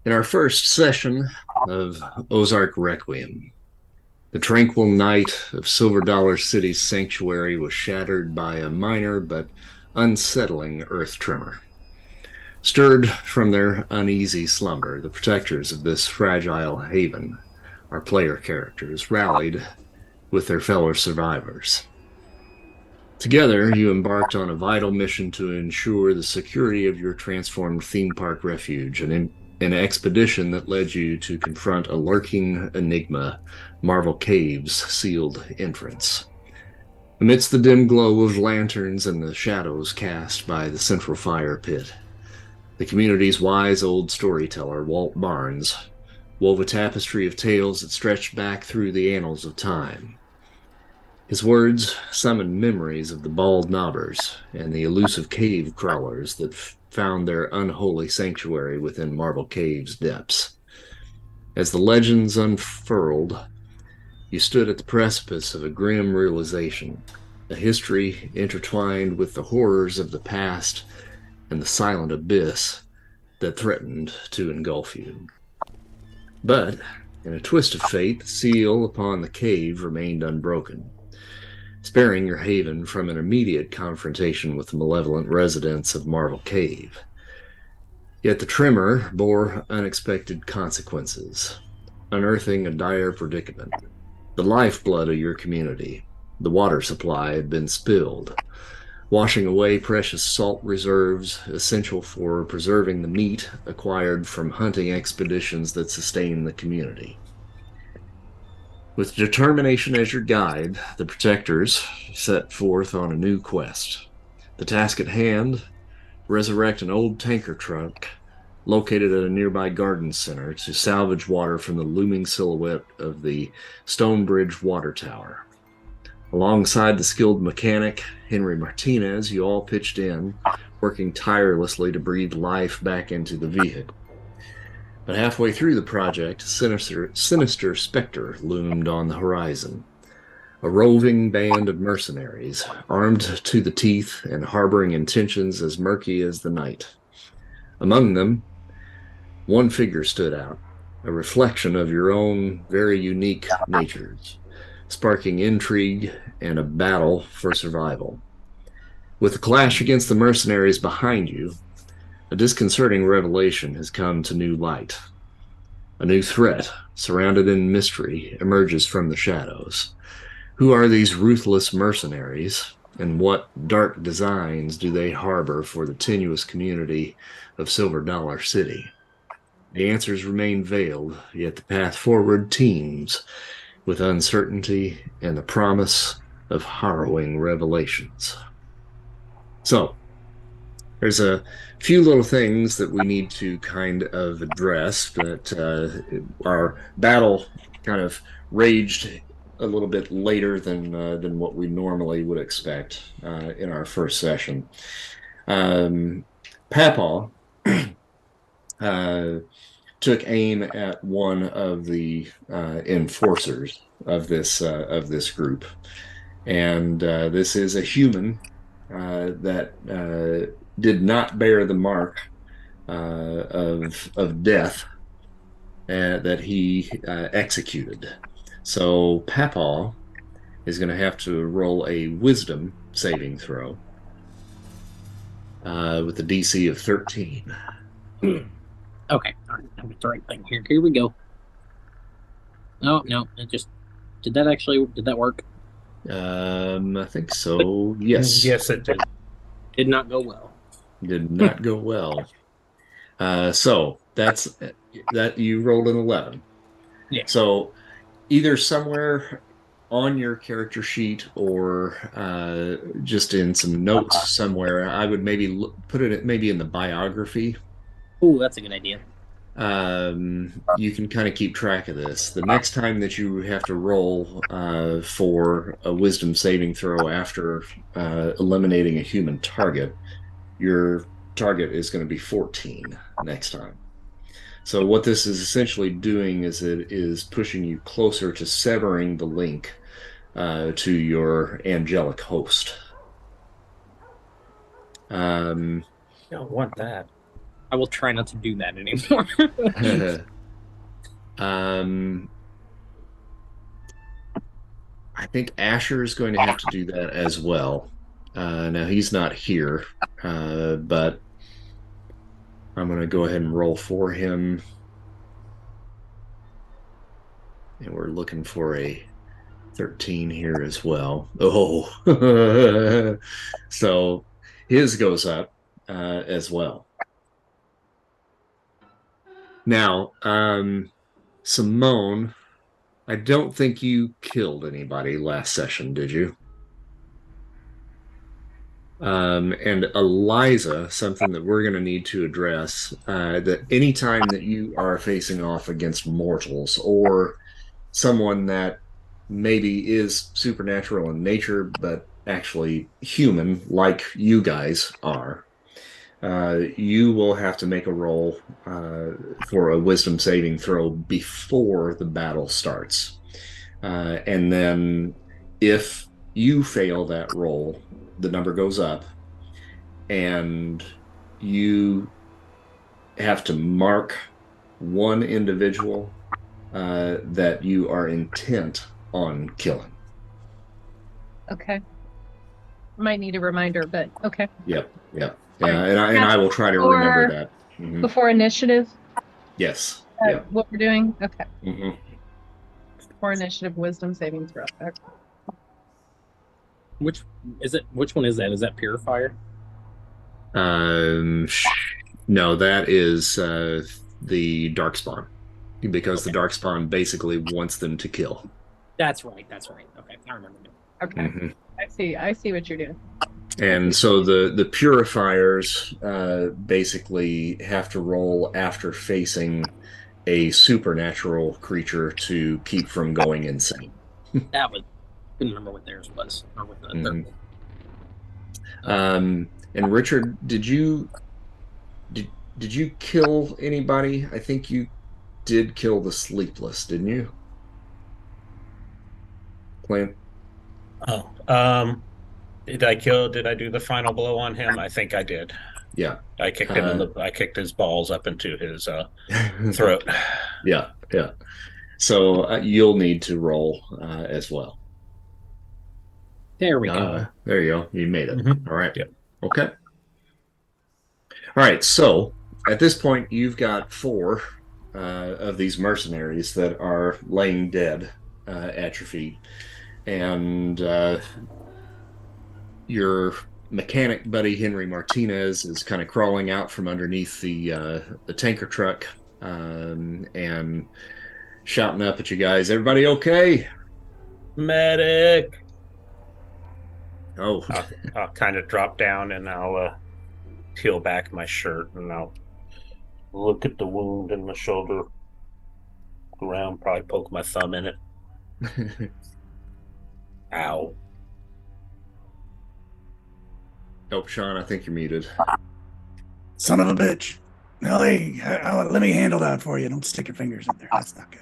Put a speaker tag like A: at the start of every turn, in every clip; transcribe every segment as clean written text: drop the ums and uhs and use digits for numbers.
A: In our first session of Ozark Requiem, the tranquil night of Silver Dollar City's sanctuary was shattered by a minor but unsettling earth tremor. Stirred from their uneasy slumber, the protectors of this fragile haven, our player characters, rallied with their fellow survivors. Together, you embarked on a vital mission to ensure the security of your transformed theme park refuge, an expedition that led you to confront a lurking enigma, Marvel Cave's sealed entrance. Amidst the dim glow of lanterns and the shadows cast by the central fire pit, the community's wise old storyteller, Walt Barnes, wove a tapestry of tales that stretched back through the annals of time. His words summoned memories of the bald knobbers and the elusive cave crawlers that found their unholy sanctuary within Marble Cave's depths. As the legends unfurled, you stood at the precipice of a grim realization, a history intertwined with the horrors of the past and the silent abyss that threatened to engulf you. But, in a twist of fate, the seal upon the cave remained unbroken, sparing your haven from an immediate confrontation with the malevolent residents of Marble Cave. Yet the tremor bore unexpected consequences, unearthing a dire predicament. The lifeblood of your community, the water supply, had been spilled, washing away precious salt reserves essential for preserving the meat acquired from hunting expeditions that sustain the community. With determination as your guide, the protectors set forth on a new quest. The task at hand: resurrect an old tanker truck located at a nearby garden center to salvage water from the looming silhouette of the Stonebridge water tower. Alongside the skilled mechanic, Henry Martinez, you all pitched in, working tirelessly to breathe life back into the vehicle. But halfway through the project, sinister specter loomed on the horizon. A roving band of mercenaries, armed to the teeth and harboring intentions as murky as the night. Among them, one figure stood out, a reflection of your own very unique natures, sparking intrigue and a battle for survival. With the clash against the mercenaries behind you, a disconcerting revelation has come to new light. A new threat, surrounded in mystery, emerges from the shadows. Who are these ruthless mercenaries, and what dark designs do they harbor for the tenuous community of Silver Dollar City? The answers remain veiled, yet the path forward teems with uncertainty and the promise of harrowing revelations. So, there's a few little things that we need to kind of address, but our battle kind of raged a little bit later than what we normally would expect in our first session. Papaw uh, took aim at one of the enforcers of this group, and this is a human that did not bear the mark of death that he executed. So Papaw is going to have to roll a wisdom saving throw with a DC of 13.
B: Okay, all right, I'm the right thing here. Here we go. Oh no, it just did that work?
A: I think so. Yes,
C: Yes, it did.
B: Did not go well.
A: did not go well. So that you rolled an 11.
B: Yeah.
A: So either somewhere on your character sheet or just in some notes somewhere, I would maybe put it maybe in the biography.
B: Oh, that's a good idea.
A: You can kind of keep track of this. The next time that you have to roll for a wisdom saving throw after eliminating a human target, your target is going to be 14 next time. So what this is essentially doing is it is pushing you closer to severing the link to your angelic host.
C: Don't want that.
B: I will try not to do that anymore.
A: um, I think Asher is going to have to do that as well. Now he's not here, but I'm going to go ahead and roll for him. And we're looking for a 13 here as well. Oh, so his goes up as well. Now, Simone, I don't think you killed anybody last session, did you? And Eliza, something that we're going to need to address, that anytime that you are facing off against mortals or someone that maybe is supernatural in nature, but actually human, like you guys are, you will have to make a roll for a wisdom saving throw before the battle starts. And then if you fail that roll, the number goes up, and you have to mark one individual that you are intent on killing.
C: Okay. Might need a reminder, but okay.
A: Yep, yep.
C: All
A: Yeah,
C: right.
A: and I will try to remember
C: Before
A: that. Mhm.
C: before initiative,
A: Yes, yep.
C: what we're doing? Okay.
A: Mhm.
C: Before initiative, wisdom saving throw. Okay.
B: Which is it? Which one is that? Is that purifier?
A: Um, no, that is the Darkspawn, because the
B: Okay.
A: Darkspawn basically wants them to kill.
B: That's right. That's right. Okay, I remember now.
C: Okay.
A: Mhm.
C: I see what you're doing.
A: And so the purifiers basically have to roll after facing a supernatural creature to keep from going insane.
B: That was couldn't remember what theirs was or what the third
A: Mhm.
B: one.
A: And Richard, did did you kill anybody? I think you did kill the sleepless, didn't you? Clint?
D: Oh, did I do the final blow on him? I think I did.
A: Yeah.
D: I kicked his balls up into his throat.
A: Yeah, yeah. So you'll need to roll as well.
B: There we go.
A: There you go. You made it.
D: Mhm.
A: All right.
D: Yep.
A: Okay. All right. So at this point, you've got four of these mercenaries that are laying dead at your feet. And your mechanic buddy, Henry Martinez, is kind of crawling out from underneath the tanker truck and shouting up at you guys, everybody okay?
D: Medic.
A: Oh,
D: I'll kind of drop down and I'll peel back my shirt and I'll look at the wound in my shoulder, around, probably poke my thumb in it. Ow.
A: oh, Sean, I think you're muted.
E: Son of a bitch. No, hey, let me handle that for you. Don't stick your fingers in there. That's not good.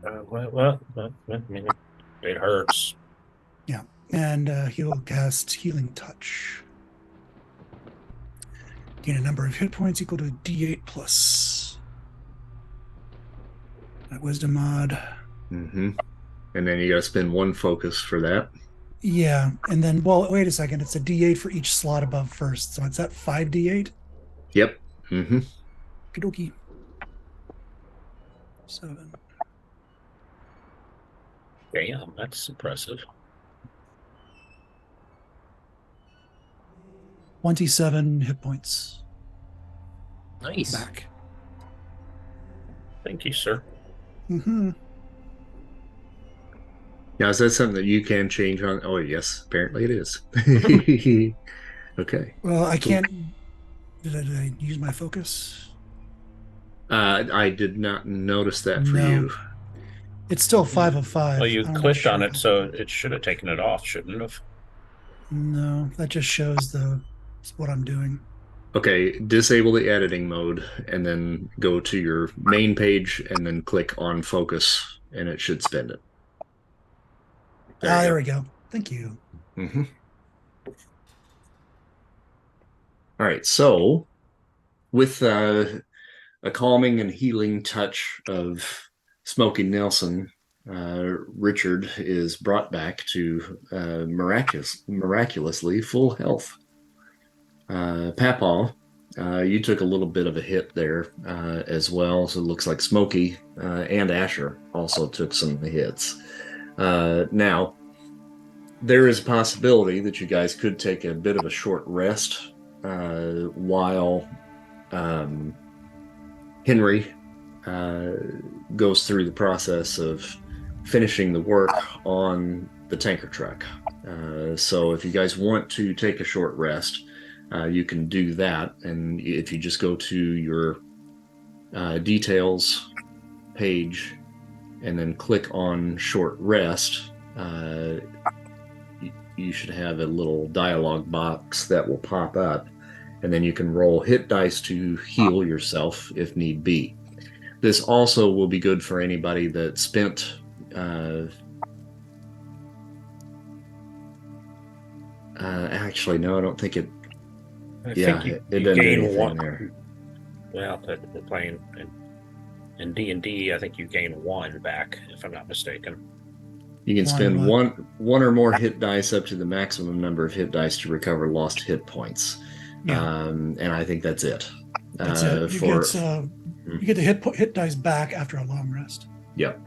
D: I mean, it hurts.
E: Yeah. And he'll cast Healing Touch. Gain a number of hit points equal to D8 plus. That wisdom mod.
A: Mm-hmm. And then you got to spend one focus for that.
E: Yeah. And then, well, wait a second. It's a D8 for each slot above first. So it's at 5D8.
A: Yep. Mm-hmm.
E: Okie dokie. 7.
D: Damn, that's impressive.
E: 27 hit points
B: Nice.
E: back.
D: Thank you, sir.
E: Mm-hmm.
A: Now, is that something that you can change on? Oh, yes, apparently it is. Okay.
E: Well, I can't. Did I use my focus?
A: I did not notice that for
E: No.
A: you.
E: It's still 5 of 5.
D: Well, you
E: I'm not
D: clicked on
E: sure
D: it,
E: how-
D: so it should have taken it off, shouldn't it have?
E: No, that just shows what I'm doing.
A: Okay, disable the editing mode and then go to your main page and then click on focus and it should spin it.
E: There we go. Thank you.
A: Mm-hmm. All right, so with a calming and healing touch of Smokey Nelson, Richard is brought back to miraculously full health. Papaw, you took a little bit of a hit there as well, so it looks like Smokey and Asher also took some hits. Now, there is a possibility that you guys could take a bit of a short rest while Henry goes through the process of finishing the work on the tanker truck. So if you guys want to take a short rest, you can do that. And if you just go to your details page and then click on short rest, you should have a little dialog box that will pop up, and then you can roll hit dice to heal yourself if need be. This also will be good for anybody that spent actually, no, I don't think it.
D: I
A: Yeah,
D: think
A: it
D: you
A: doesn't do
D: gain
A: anything
D: one.
A: there.
D: Well, we're playing in D&D. I think you gain 1 back, if I'm not mistaken.
A: You can
E: One
A: spend
E: what?
A: one or more hit dice up to the maximum number of hit dice to recover lost hit points.
E: Yeah.
A: And I think that's it.
E: That's it. You get the hit dice back after a long rest.
A: Yep.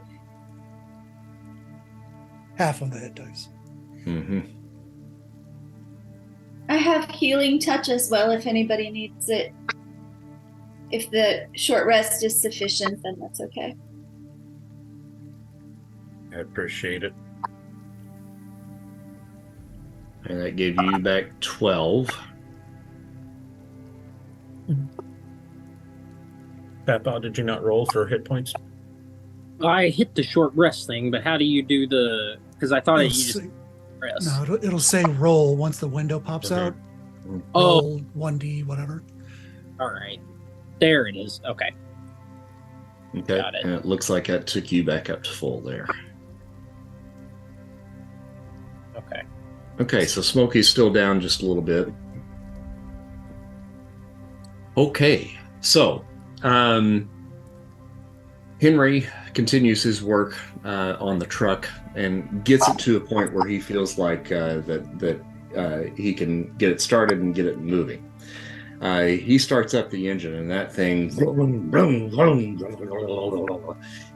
E: Half of the hit dice.
A: Mm-hmm.
F: I have healing touch as well if anybody needs it. If the short rest is sufficient, then that's okay.
D: I appreciate it.
A: And that gave you back 12.
D: Papa, did you not roll for hit points?
B: I hit the short rest thing, but how do you do the? Because I thought you just rest.
E: No, it'll say roll once the window pops
D: Okay.
E: out.
B: Oh,
E: Roll 1D, whatever.
B: all right. There it is. Okay.
A: Okay.
B: Got it.
A: And it looks like that took you back up to full there.
B: Okay.
A: Okay, so Smokey's still down just a little bit. Okay, so Henry continues his work on the truck and gets it to a point where he feels like that he can get it started and get it moving. He starts up the engine, and that thing,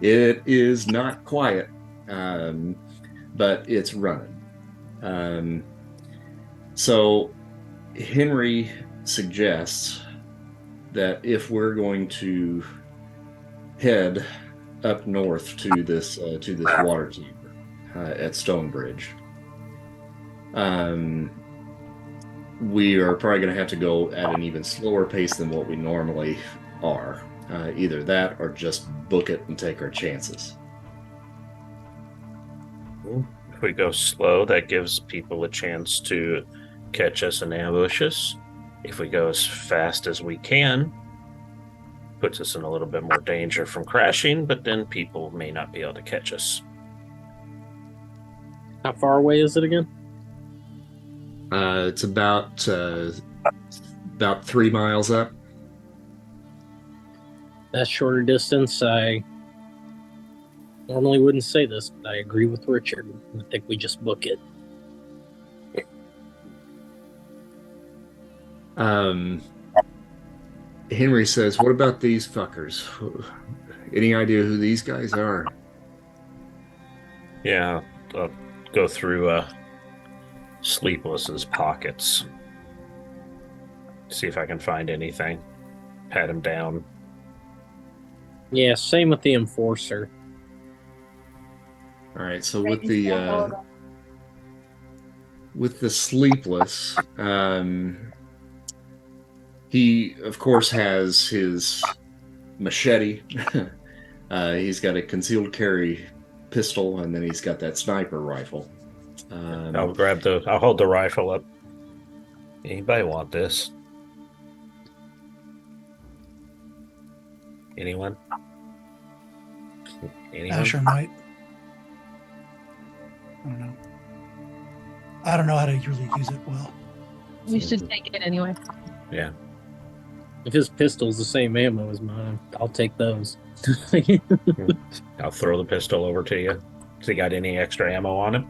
A: it is not quiet, but it's running. So Henry suggests that if we're going to head up north to this water chamber at Stonebridge, we are probably going to have to go at an even slower pace than what we normally are. Either that or just book it and take our chances.
D: If we go slow, that gives people a chance to catch us and ambush us. If we go as fast as we can, puts us in a little bit more danger from crashing, but then people may not be able to catch us.
B: How far away is it again?
A: It's about 3 miles up.
B: That shorter distance. I normally wouldn't say this, but I agree with Richard. I think we just book it.
A: Henry says, "What about these fuckers? Any idea who these guys are?"
D: Yeah, I'll go through Sleepless's pockets. See if I can find anything. Pat him down.
B: Yeah, same with the enforcer.
A: All right, so with the Sleepless, he of course has his machete. He's got a concealed carry pistol, and then he's got that sniper rifle.
D: I'll hold the rifle up. Anybody want this? Anyone?
E: Asher might. I don't know how to really use it well.
C: We should take it anyway.
D: Yeah.
B: If his pistol's the same ammo as mine, I'll take those.
D: I'll throw the pistol over to you. Has he got any extra ammo on him?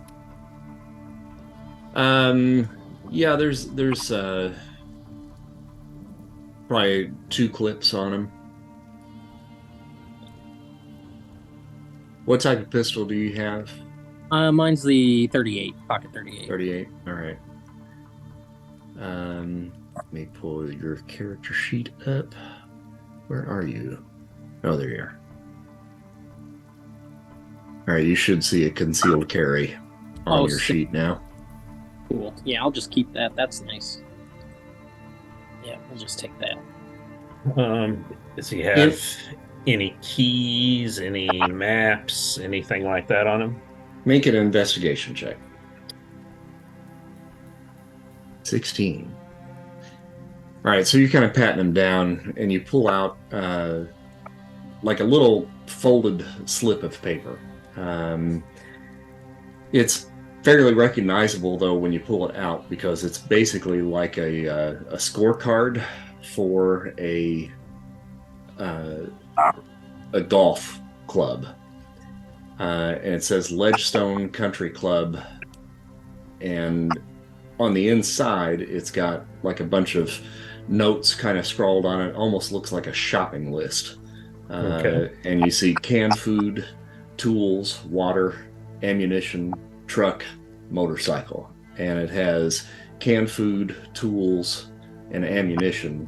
A: Yeah, there's probably 2 clips on him. What type of pistol do you have?
B: Mine's the 38, pocket 38.
A: 38. All right. Let me pull your character sheet up. Where are you? Oh, there you are. All right, you should see a concealed carry on your sheet now.
B: Cool. Yeah, I'll just keep that. That's nice. Yeah, we'll just take that.
D: Does he have any keys, any maps, anything like that on him?
A: Make an investigation check. 16. All right, so you're kind of patting him down, and you pull out like a little folded slip of paper. It's fairly recognizable, though, when you pull it out, because it's basically like a scorecard for a golf club. And it says Ledgestone Country Club, and on the inside it's got like a bunch of notes kind of scrawled on it. Almost looks like a shopping list.
D: Okay.
A: And you see canned food, tools, water, ammunition, truck, motorcycle, and it has canned food, tools, and ammunition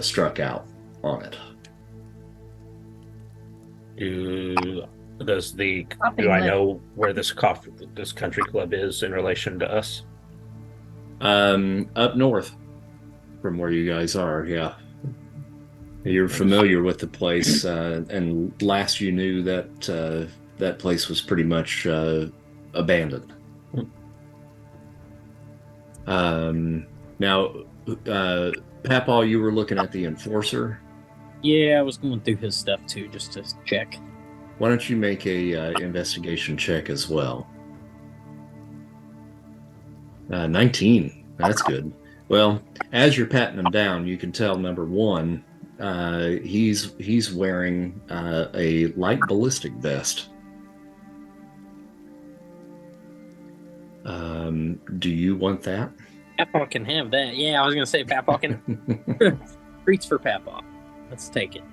A: struck out on it.
D: Do
C: Shopping
D: I
C: list.
D: know where this country club is in relation to us?
A: Up north from where you guys are, yeah. You're familiar with the place, and last you knew that that place was pretty much abandoned. Now, Papaw, you were looking at the enforcer.
B: Yeah, I was going through his stuff too, just to check.
A: Why don't you make a investigation check as well? 19. That's good. Well, as you're patting him down, you can tell, number one, he's wearing a light ballistic vest. Do you want that?
B: Papaw can have that. Yeah, I was gonna say Papaw can. Treats for Papaw. Let's take it.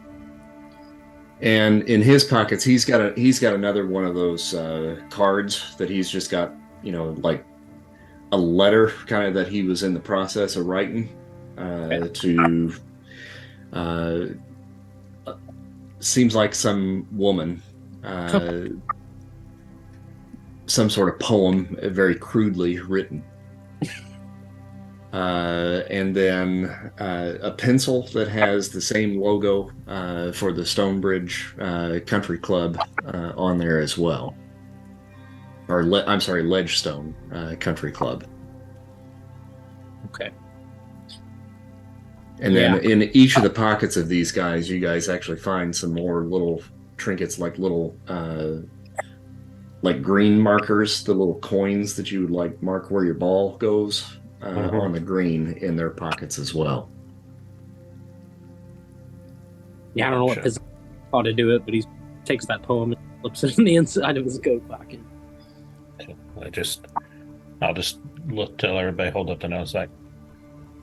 A: And in his pockets, he's got another one of those cards that he's just got, like a letter kind of that he was in the process of writing to seems like some woman, some sort of poem, very crudely written. And then a pencil that has the same logo for the Stonebridge Country Club on there as well. Or I'm sorry, Ledgestone Country Club.
B: Okay.
A: And then in each of the pockets of these guys, you guys actually find some more little trinkets, like little like green markers, the little coins that you would like mark where your ball goes. On the green in their pockets as well.
B: Yeah, I don't know what his ought to do it, but he takes that poem and flips it in the inside of his coat pocket.
D: I'll just tell everybody, hold up the nose, like,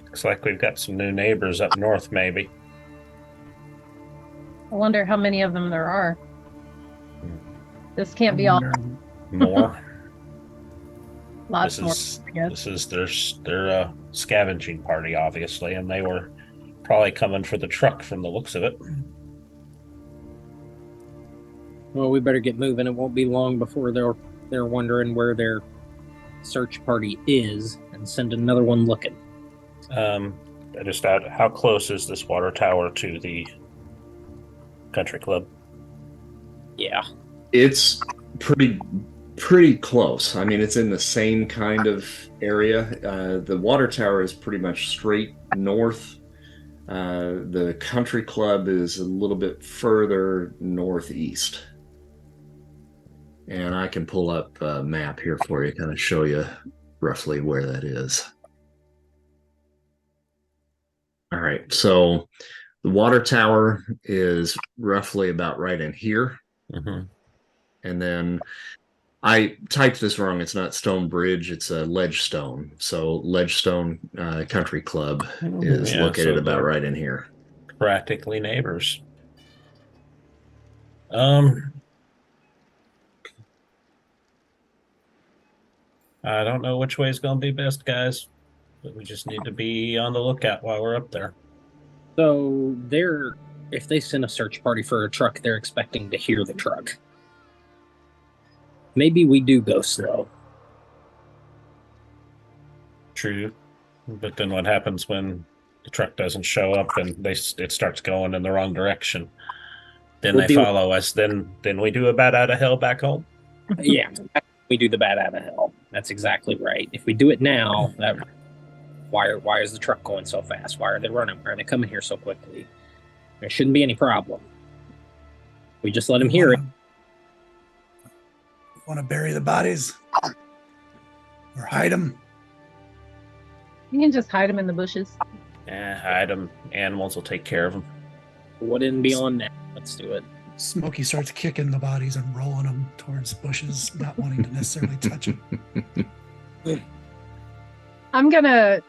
D: looks like we've got some new neighbors up north, maybe.
C: I wonder how many of them there are. This can't be all.
D: More.
C: Lots more, I guess.
D: This is their scavenging party, obviously, and they were probably coming for the truck from the looks of it.
B: Well, we better get moving. It won't be long before they're wondering where their search party is and send another one looking.
D: I just add, how close is this water tower to the country club?
B: Yeah.
A: It's pretty close. I mean, it's in the same kind of area. The water tower is pretty much straight north. The country club is a little bit further northeast. And I can pull up a map here for you, kind of show you roughly where that is. All right. right. So the water tower is roughly about right in here.
D: Mm-hmm.
A: And then I typed this wrong. It's not Stone Bridge, it's a Ledge Stone. So Ledge Stone Country Club is located about right in here.
D: Practically neighbors. I don't know which way is going to be best, guys, but we just need to be on the lookout while we're up there.
B: So if they send a search party for a truck, they're expecting to hear the truck. Maybe we do go slow.
D: True, but then what happens when the truck doesn't show up and it starts going in the wrong direction? Then they follow us. Then we do a bat out of hell back home.
B: Yeah, we do the bat out of hell. That's exactly right. If we do it now, why is the truck going so fast? Why are they running? Why are they coming here so quickly? There shouldn't be any problem. We just let them hear it.
E: Want to bury the bodies or hide them?
C: You can just hide them in the bushes.
D: Hide them. Animals will take care of them.
B: Wouldn't be on that. Let's do it.
E: Smokey starts kicking the bodies and rolling them towards bushes, not wanting to necessarily touch them.
C: I'm gonna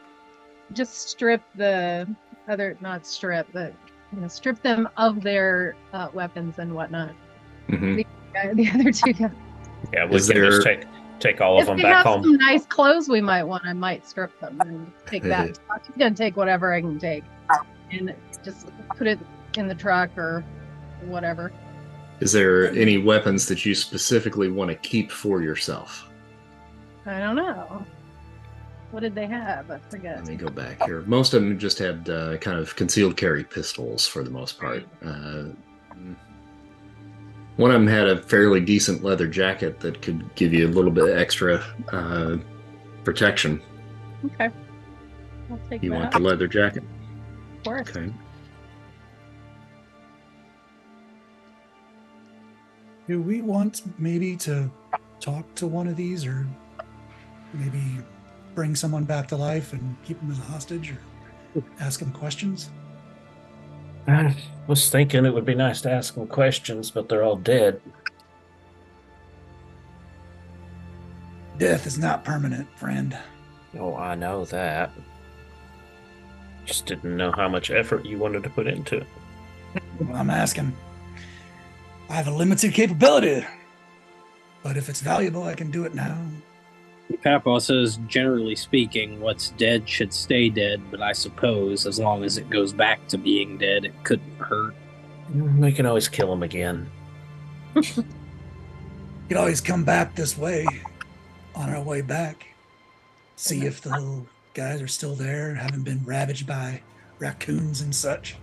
C: just strip the other, not strip, but strip them of their weapons and whatnot.
A: Mm-hmm.
C: The other two guys.
D: Yeah, we can just take all of them back home.
C: If we have some nice clothes we might want, I might strip them and take that. I'm gonna take whatever I can take and just put it in the truck or whatever.
A: Is there any weapons that you specifically want to keep for yourself?
C: I don't know. What did they have? I forget.
A: Let me go back here. Most of them just had kind of concealed carry pistols for the most part. One of them had a fairly decent leather jacket that could give you a little bit extra protection.
C: Okay. I'll take
A: You
C: that.
A: want the leather jacket?
C: Of course.
A: Okay.
E: Do we want maybe to talk to one of these or maybe bring someone back to life and keep them as a hostage or ask them questions?
D: I was thinking it would be nice to ask them questions, but they're all dead.
E: Death is not permanent, friend.
D: Oh, I know that. Just didn't know how much effort you wanted to put into it.
E: Well, I'm asking. I have a limited capability, but if it's valuable, I can do it now.
B: Papa says, generally speaking, what's dead should stay dead, but I suppose as long as it goes back to being dead, it couldn't hurt.
D: We can always kill him again.
E: You could always come back this way on our way back. See if the little guys are still there, haven't been ravaged by raccoons and such.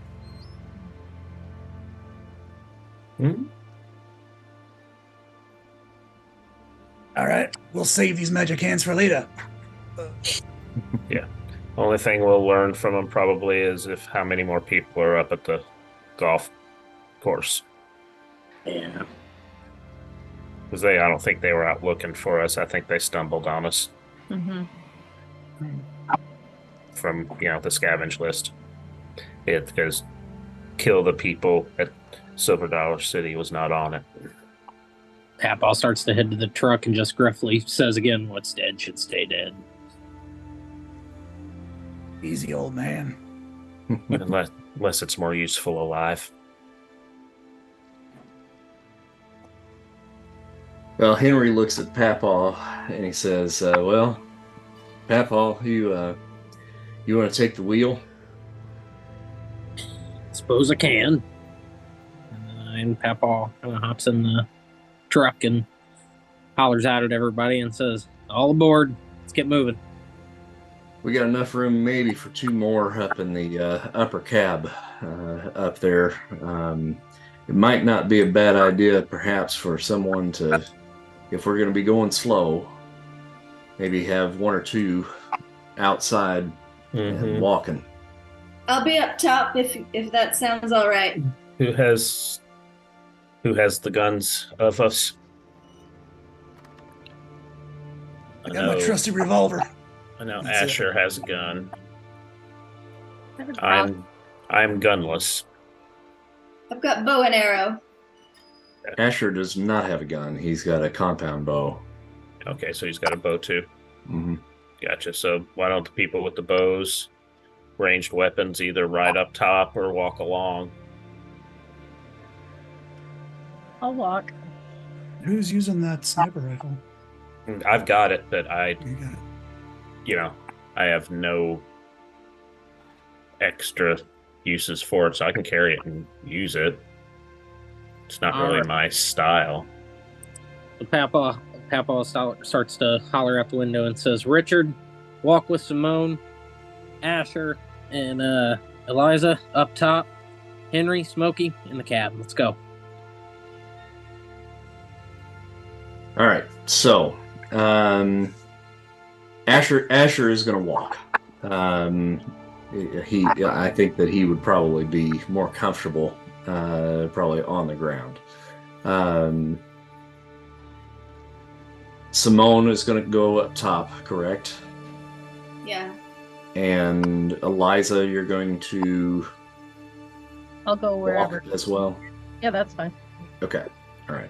E: All right, we'll save these magic hands for later.
D: Yeah. Only thing we'll learn from them probably is how many more people are up at the golf course.
B: Yeah.
D: Because I don't think they were out looking for us. I think they stumbled on us
C: Mm-hmm.
D: from the scavenge list. Because kill the people at Silver Dollar City was not on it.
B: Papa starts to head to the truck and just gruffly says again, what's dead should stay dead.
E: Easy, old man.
D: Unless it's more useful alive.
A: Well, Henry looks at Papaw and he says, well, Papaw, you want to take the wheel?
B: Suppose I can. And Papa kind of hops in the truck and hollers out at everybody and says, all aboard, let's get moving.
A: We got enough room maybe for two more up in the upper cab up there. It might not be a bad idea perhaps for someone to, if we're going to be going slow, maybe have one or two outside and walking.
F: I'll be up top if that sounds all right.
D: Who has the guns of us?
E: I got my trusty revolver.
D: I know
E: That's
D: Asher has a gun.
C: I have a
D: I'm I'm gunless.
F: I've got bow and arrow.
A: Asher does not have a gun. He's got a compound bow.
D: Okay, so he's got a bow too.
A: Mm-hmm.
D: Gotcha. So why don't the people with the bows, ranged weapons, either ride up top or walk along?
C: I'll walk.
E: Who's using that sniper rifle?
D: I've got it, but
E: You got it.
D: I have no extra uses for it, so I can carry it and use it. It's not really
B: Alright.
D: my style.
B: So Papa starts to holler out the window and says, "Richard, walk with Simone, Asher, and Eliza up top. Henry, Smokey, in the cab. Let's go."
A: All right, so Asher is going to walk. I think that he would probably be more comfortable, probably on the ground. Simone is going to go up top, correct?
F: Yeah.
A: And Eliza, you're going to
C: I'll go wherever.
A: walk as well.
C: Yeah, that's fine.
A: Okay. All right.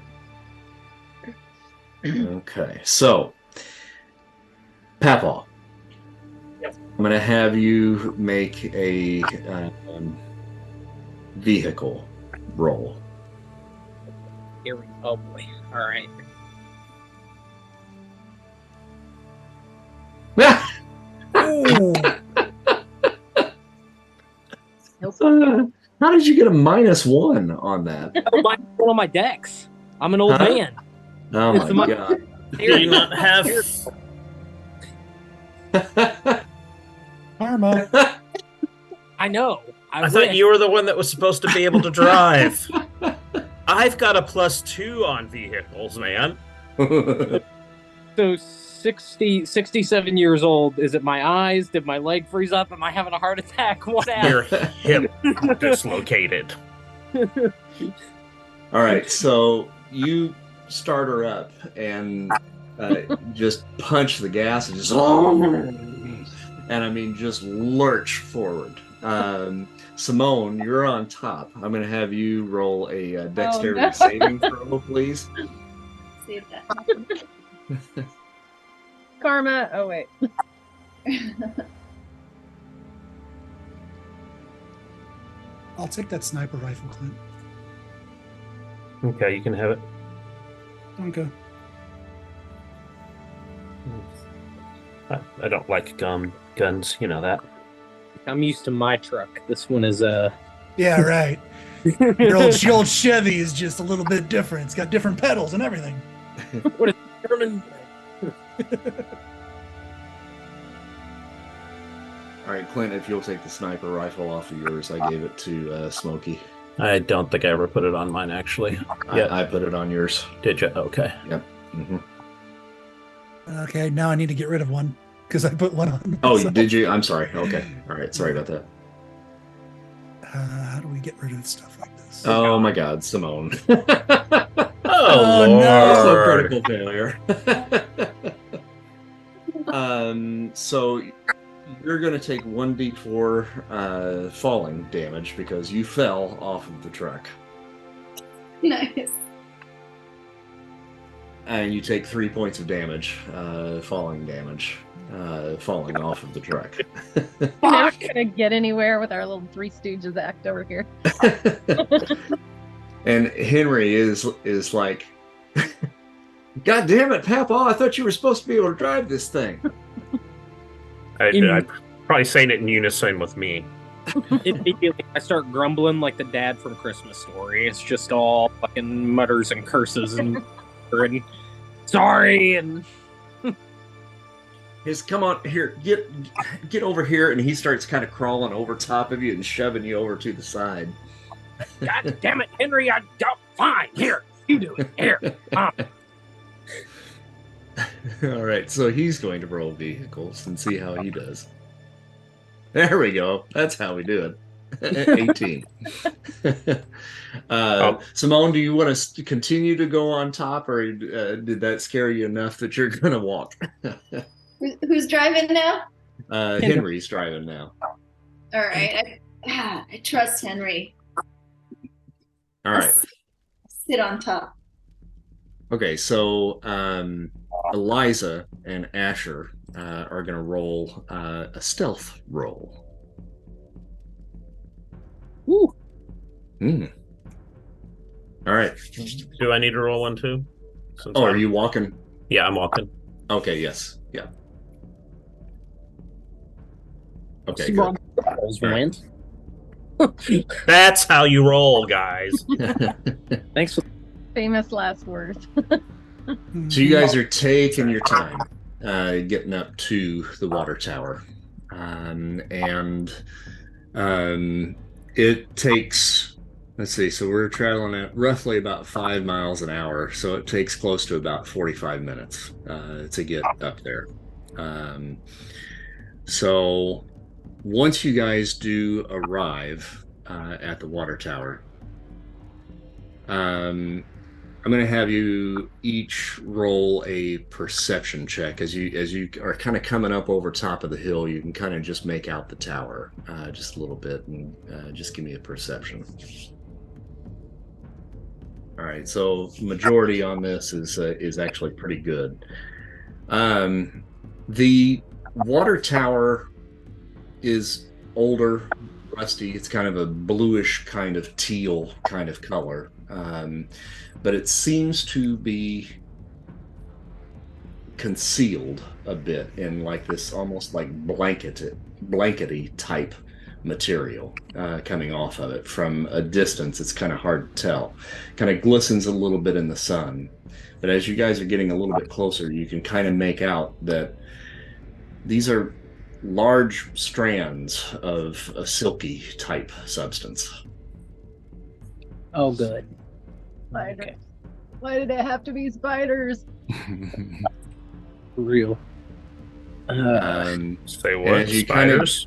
A: Okay. So, Papaw,
B: Yes.
A: I'm going to have you make a vehicle roll.
B: Here we Oh boy. All right.
E: Oh,
C: Nope.
A: How did you get a -1 on that?
B: One of my decks. I'm an old
A: Huh?
B: man.
A: Oh
B: It's
A: my
B: my-
A: god.
D: Do you not have?
E: karma.
B: I know.
D: I thought you were the one that was supposed to be able to drive. I've got a +2 on vehicles, man.
B: So 67 years old. Is it my eyes? Did my leg freeze up? Am I having a heart attack? What
D: Your
B: happened?
D: hip dislocated.
A: All right, so you start her up and just punch the gas and just and I mean just lurch forward. Simone, you're on top. I'm going to have you roll a dexterity
C: no.
A: saving throw, please.
F: See if that happens.
C: Karma. Oh wait.
E: I'll take that sniper rifle, Clint.
D: Okay, you can have it.
E: Okay.
D: I don't like guns, you know that.
B: I'm used to my truck. This one is
E: Yeah, right. Your old Chevy is just a little bit different. It's got different pedals and everything.
B: German.
A: All right, Clint, if you'll take the sniper rifle off of yours, I gave it to Smokey.
D: I don't think I ever put it on mine, actually. Yeah.
A: I put it on yours.
D: Did you? Okay.
A: hmm
E: Okay, now I need to get rid of one because I put one on.
A: Oh,
E: myself.
A: did you? I'm sorry. Okay. All right. Sorry about that.
E: How do we get rid of stuff like this?
A: Oh my God, Simone.
D: Oh,
E: no.
A: So
D: Lord.
A: critical failure. So you're going to take 1d4 falling damage because you fell off of the truck.
F: Nice.
A: And you take 3 points of damage, falling damage, falling off of the truck.
C: We're not gonna get anywhere with our little Three Stooges act over here.
A: And Henry is like, God damn it, Papa! I thought you were supposed to be able to drive this thing.
D: I'd probably saying it in unison with me.
B: Immediately, I start grumbling like the dad from Christmas Story. It's just all fucking mutters and curses and sorry and
A: He's come on here, get over here, and he starts kind of crawling over top of you and shoving you over to the side.
B: God damn it, Henry! I don't fine here. You do it here.
A: All right, so he's going to roll vehicles and see how he does. There we go. That's how we do it. 18. Simone, do you want to continue to go on top, or did that scare you enough that you're going to walk?
F: Who's driving now?
A: Henry's driving now.
F: All right. I trust Henry.
A: All right.
F: Sit on top.
A: Okay, so Eliza and Asher are going to roll a stealth roll.
B: Ooh.
A: All right.
D: Do I need to roll one too? Since
A: Oh, are you walking?
D: Yeah, I'm walking.
A: Okay, yes. Yeah. Okay,
B: See,
A: good.
B: Rob, rolls went.
D: That's how you roll, guys.
B: Thanks for
C: Famous last words.
A: So you guys are taking your time getting up to the water tower. And it takes, let's see, so we're traveling at roughly about 5 miles an hour. So it takes close to about 45 minutes to get up there. So once you guys do arrive at the water tower, I'm going to have you each roll a perception check as you are kind of coming up over top of the hill. You can kind of just make out the tower just a little bit, and just give me a perception. All right, so majority on this is actually pretty good. The water tower is older, rusty. It's kind of a bluish kind of teal kind of color. But it seems to be concealed a bit in like this almost like blankety type material coming off of it. From a distance, it's kind of hard to tell. Kind of glistens a little bit in the sun. But as you guys are getting a little bit closer, you can kind of make out that these are large strands of a silky type substance.
B: Oh, good.
C: Spiders.
B: Okay.
C: Why did it have to be spiders?
B: For real.
D: Say what?
A: As you
D: Spiders?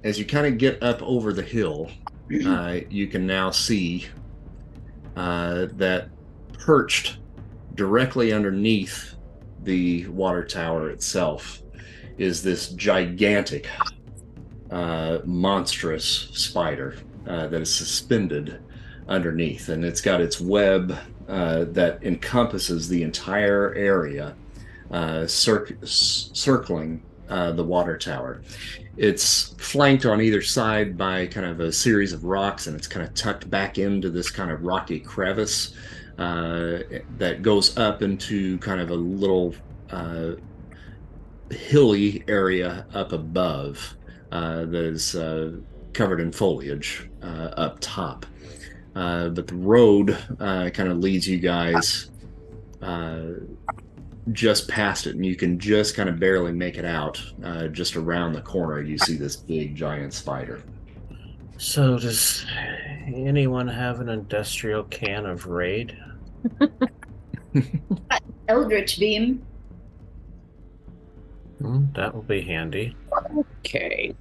A: as you kind of get up over the hill, you can now see that perched directly underneath the water tower itself is this gigantic, monstrous spider that is suspended underneath, and it's got its web that encompasses the entire area, circling the water tower. It's flanked on either side by kind of a series of rocks, and it's kind of tucked back into this kind of rocky crevice that goes up into kind of a little hilly area up above that is covered in foliage up top. But the road kind of leads you guys just past it, and you can just kind of barely make it out. Just around the corner, you see this big giant spider.
D: So does anyone have an industrial can of Raid?
F: Eldritch beam.
D: That will be handy.
B: Okay.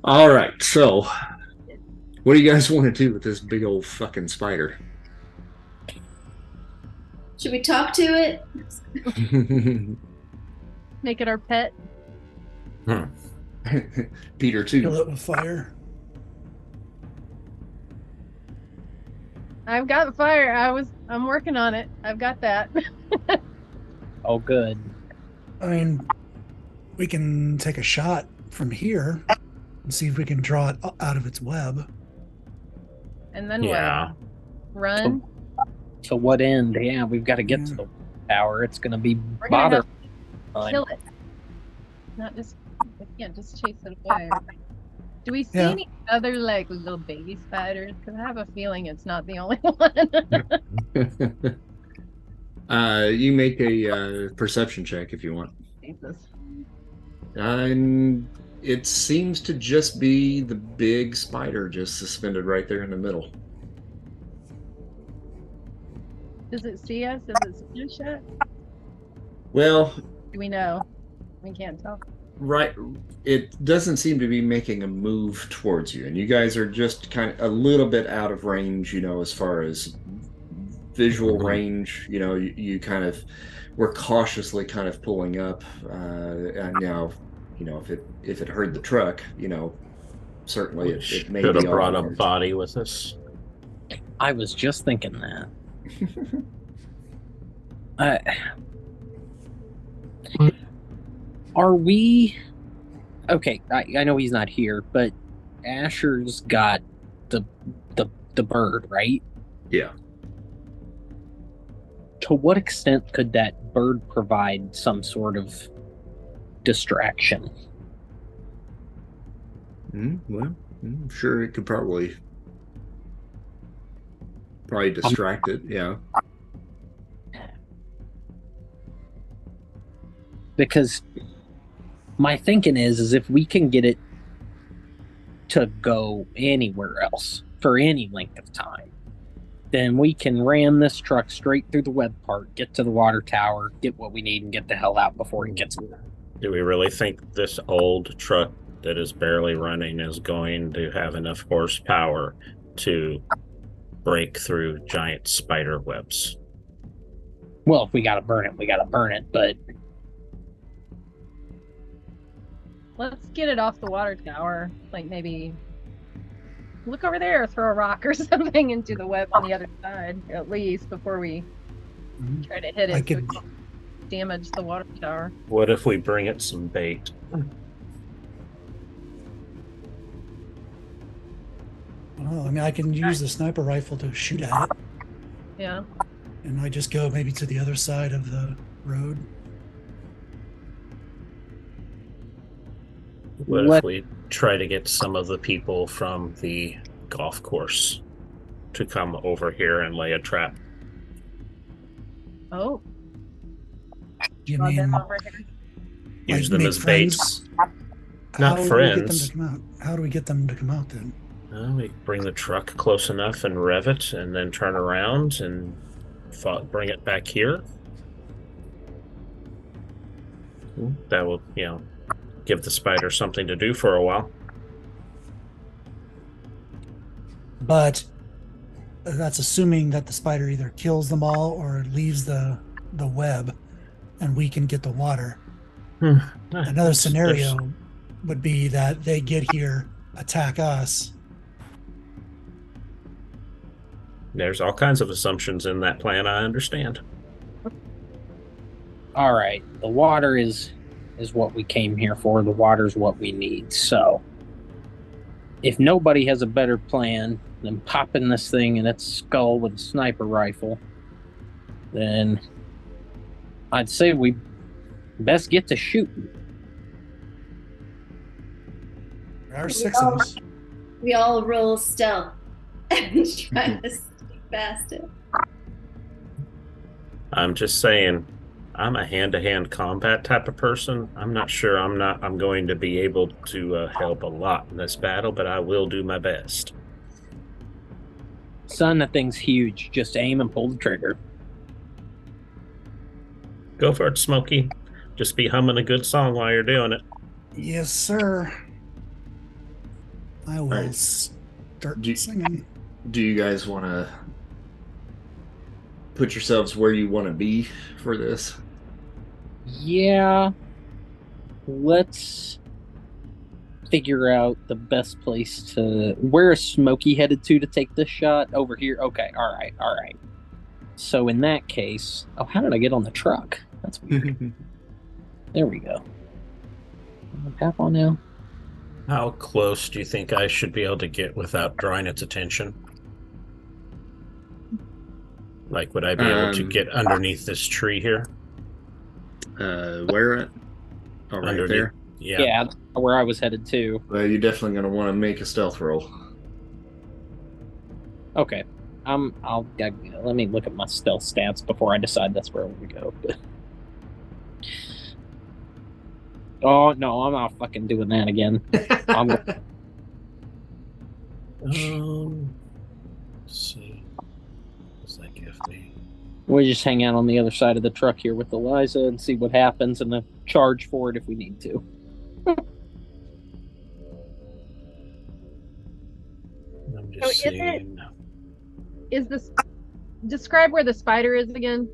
A: All right, so what do you guys want to do with this big old fucking spider?
F: Should we talk to it?
C: Make it our pet.
A: Peter
E: Kill
A: too.
E: it with fire.
C: I've got fire. I'm working on it. I've got that.
B: Oh, good.
E: I mean, we can take a shot from here and see if we can draw it out of its web.
C: And then
D: Yeah.
C: what? Run.
B: To what end? Yeah, we've got to get to
E: Yeah.
B: the tower. It's going to be
C: We're gonna
B: bother.
C: have to kill it. Not just. We can't just chase it away. Do we see
E: Yeah.
C: any other like little baby spiders? Because I have a feeling it's not the only one.
A: You make a perception check if you want.
C: Jesus.
A: And it seems to just be the big spider just suspended right there in the middle.
C: Does it see us? Does it see us yet?
A: Well,
C: Do we know? We can't tell.
A: right, it doesn't seem to be making a move towards you, and you guys are just kind of a little bit out of range, as far as visual range. You kind of were cautiously kind of pulling up, and now, if it heard the truck, certainly it may
D: Should
A: be
D: have brought a
A: overworked.
D: body with us.
B: I was just thinking that. Are we okay? I know he's not here, but Asher's got the bird, right?
A: Yeah.
B: To what extent could that bird provide some sort of distraction?
A: Well, I'm sure it could probably distract it. Yeah.
B: Because my thinking is if we can get it to go anywhere else for any length of time, then we can ram this truck straight through the web part, get to the water tower, get what we need, and get the hell out before it gets.
D: Do we really think this old truck that is barely running is going to have enough horsepower to break through giant spider webs?
B: Well, if we gotta burn it, we gotta burn it, but
C: Let's get it off the water tower. Like maybe look over there, throw a rock or something into the web on the other side, at least before we try to hit it.
E: I
C: So
E: could-
C: we don't damage the water tower.
D: What if we bring it some bait?
E: Well, I mean, I can use the sniper rifle to shoot at it,
C: Yeah.
E: and I just go maybe to the other side of the road.
D: What
B: Let-
D: if we try to get some of the people from the golf course to come over here and lay a trap?
C: Oh,
E: Do you
C: draw them
E: mean
C: over here.
D: Use
E: like,
D: them
E: make
D: as
E: friends?
D: baits.
E: How
D: Not
E: do we get them
D: friends.
E: to come out? How do we get them to come out then?
D: We bring the truck close enough and rev it, and then turn around and bring it back here. That will, give the spider something to do for a while.
E: But that's assuming that the spider either kills them all or leaves the web, and we can get the water. Another scenario would be that they get here, attack us.
D: There's all kinds of assumptions in that plan, I understand.
B: all right, the water is what we came here for. The water's what we need. So if nobody has a better plan than popping this thing in its skull with a sniper rifle, then I'd say we best get to shooting.
E: There are 6 of us.
F: We all roll stealth and try to sneak past it.
D: I'm just saying, I'm a hand-to-hand combat type of person. I'm not sure I'm going to be able to help a lot in this battle, but I will do my best.
B: Son, that thing's huge. Just aim and pull the trigger.
D: Go for it, Smokey. Just be humming a good song while you're doing it.
E: Yes, sir. I will
A: Alright.
E: start
A: Do-
E: singing.
A: Do you guys want to put yourselves where you want to be for this?
B: Yeah. Let's figure out the best place to. Where is Smokey headed to take this shot? Over here. Okay. All right. So in that case, how did I get on the truck? That's weird. There we go. Tap on now.
D: How close do you think I should be able to get without drawing its attention? Like, would I be able to get underneath this tree here?
A: Where at? Oh, right
D: Underneath.
A: there.
B: Yeah, that's where I was headed to.
A: Well, you're definitely going to want to make a stealth roll.
B: Okay. Let me look at my stealth stats before I decide that's where we go. Oh no, I'm not fucking doing that again.
D: Let's see. What's that give me?
B: We just hang out on the other side of the truck here with Eliza and see what happens, and then charge for it if we need to.
D: I'm
C: So
D: just
C: is it-
D: seeing.
C: Is this describe where the spider is again?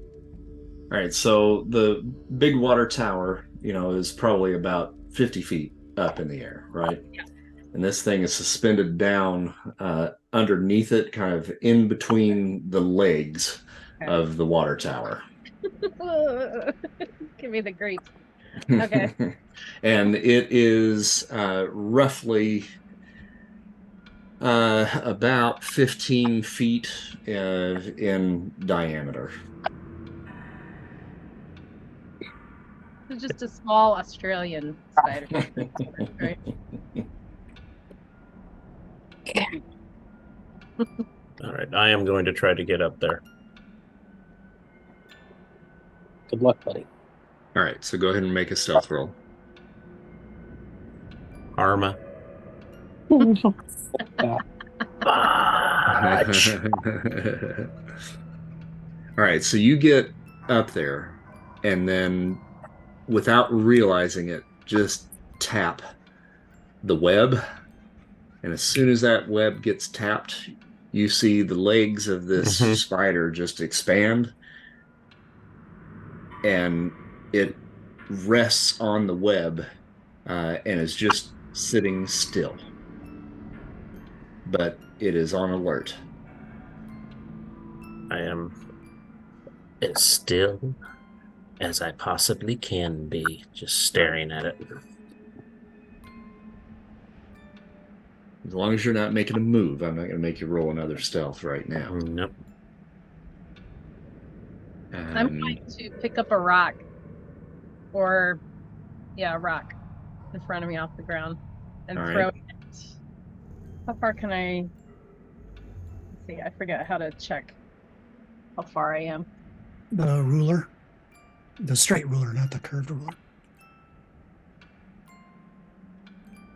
A: All right, so the big water tower, is probably about 50 feet up in the air, right? and this thing is suspended down underneath it, kind of in between the legs of the water tower.
C: Give me the grapes. Okay.
A: And it is roughly about 15 feet in diameter.
C: It's just a small Australian spider. Right?
D: All right, I am going to try to get up there.
B: Good luck, buddy.
A: All right, so go ahead and make a stealth roll.
D: Arma.
A: All right, so you get up there, and then without realizing it, just tap the web. And as soon as that web gets tapped, you see the legs of this spider just expand, and it rests on the web and is just sitting still. But it is on alert.
D: I am as still as I possibly can be, just staring at it.
A: As long as you're not making a move, I'm not going to make you roll another stealth right now.
D: Nope.
C: I'm going to pick up a rock, a rock in front of me off the ground and throw it. How far can I? Let's see, I forget how to check how far I am.
E: The ruler, the straight ruler, not the curved ruler.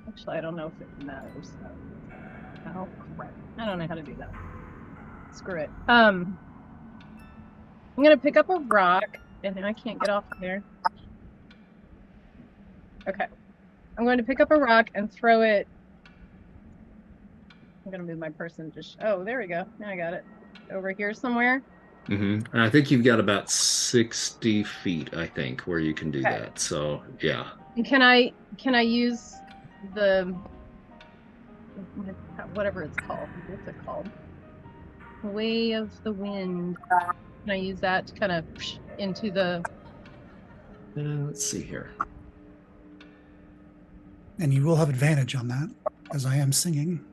C: Actually, I don't know if it matters. Oh crap! I don't know how to do that. Screw it. I'm gonna pick up a rock, and then I can't get off there. Okay, I'm going to pick up a rock and throw it. I'm gonna move my person. Oh, there we go. Now I got it. Over here somewhere.
A: Mm-hmm. I think you've got about 60 feet, I think, where you can do that. So yeah.
C: And can I use the whatever it's called? What's it called? Way of the wind. Can I use that to kind of into the?
A: Let's see here.
E: And you will have advantage on that, as I am singing.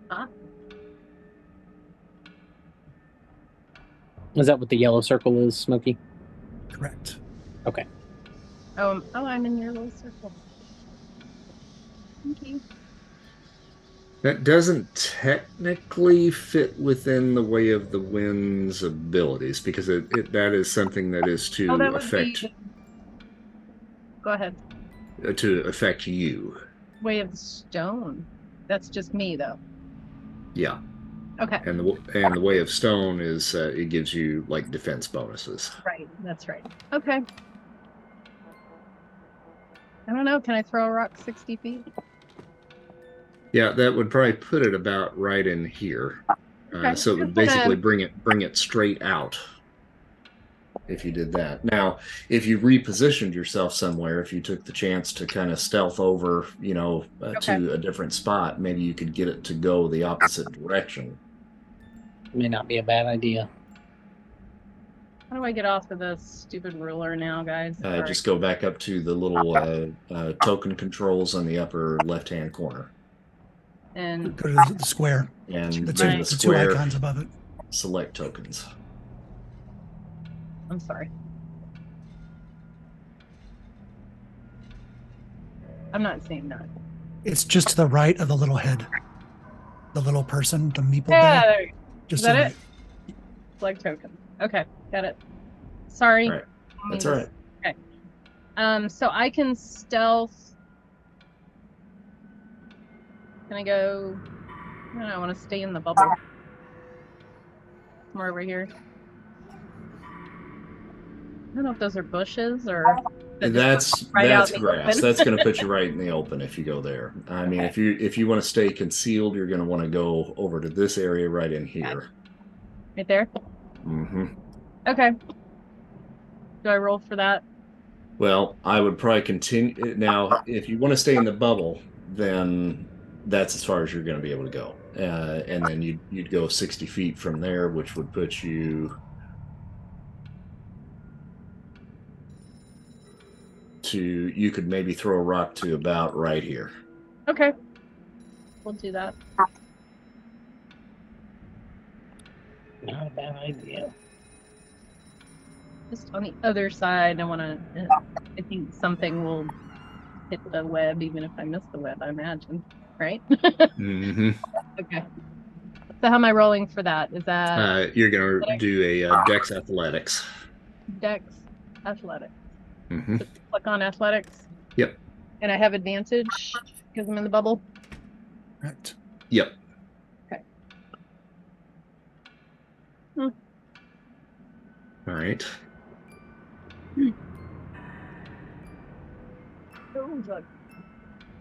C: Huh?
B: Is that what the yellow circle is, Smokey?
E: Correct.
B: Okay.
C: Oh, I'm in your little circle. Thank you.
A: That doesn't technically fit within the Way of the Wind's abilities, because that is something that is to affect.
C: Go ahead.
A: To affect you.
C: Way of the Stone. That's just me, though.
A: Yeah.
C: Okay.
A: And the Way of Stone is it gives you like defense bonuses.
C: Right. That's right. Okay. I don't know. Can I throw a rock 60 feet?
A: Yeah, that would probably put it about right in here.
C: Okay.
A: So it would basically bring it straight out if you did that. Now, if you repositioned yourself somewhere, if you took the chance to kind of stealth over, to a different spot, maybe you could get it to go the opposite direction.
B: May not be a bad idea.
C: How do I get off of this stupid ruler now, guys?
A: Just go back up to the little token controls on the upper left-hand corner.
C: And
E: go to the square.
A: And
E: the
A: the square,
E: two icons above it.
A: Select tokens.
C: I'm sorry. I'm not seeing that.
E: It's just to the right of the little head. The little person, the meeple
C: Yeah,
E: guy.
C: there you go.
E: Just
C: Is that
E: right.
C: it? Select token. Okay, got it. Sorry.
A: All right. That's all right.
C: Okay. So I can stealth. Can I go? I don't know. I want to stay in the bubble. Somewhere over here. I don't know if those are bushes or.
A: That's grass. That's going to put you right in the open if you go there. I mean, if you want to stay concealed, you're going to want to go over to this area right in here.
C: Right there.
A: Mm-hmm.
C: Okay. Do I roll for that?
A: Well, I would probably continue now. If you want to stay in the bubble, then that's as far as you're going to be able to go. And then you'd go 60 feet from there, which would put you you could maybe throw a rock to about right here.
C: Okay. We'll do that.
B: Not a bad idea.
C: Just on the other side, I think something will hit the web, even if I miss the web, I imagine. Right?
A: Mm-hmm.
C: Okay. So how am I rolling for that? Is that
A: You're going to do a Dex Athletics.
C: Dex Athletics?
A: Mm-hmm.
C: So click on Athletics?
A: Yep.
C: And I have advantage because I'm in the bubble?
E: Correct.
A: Yep.
C: Okay.
A: All right.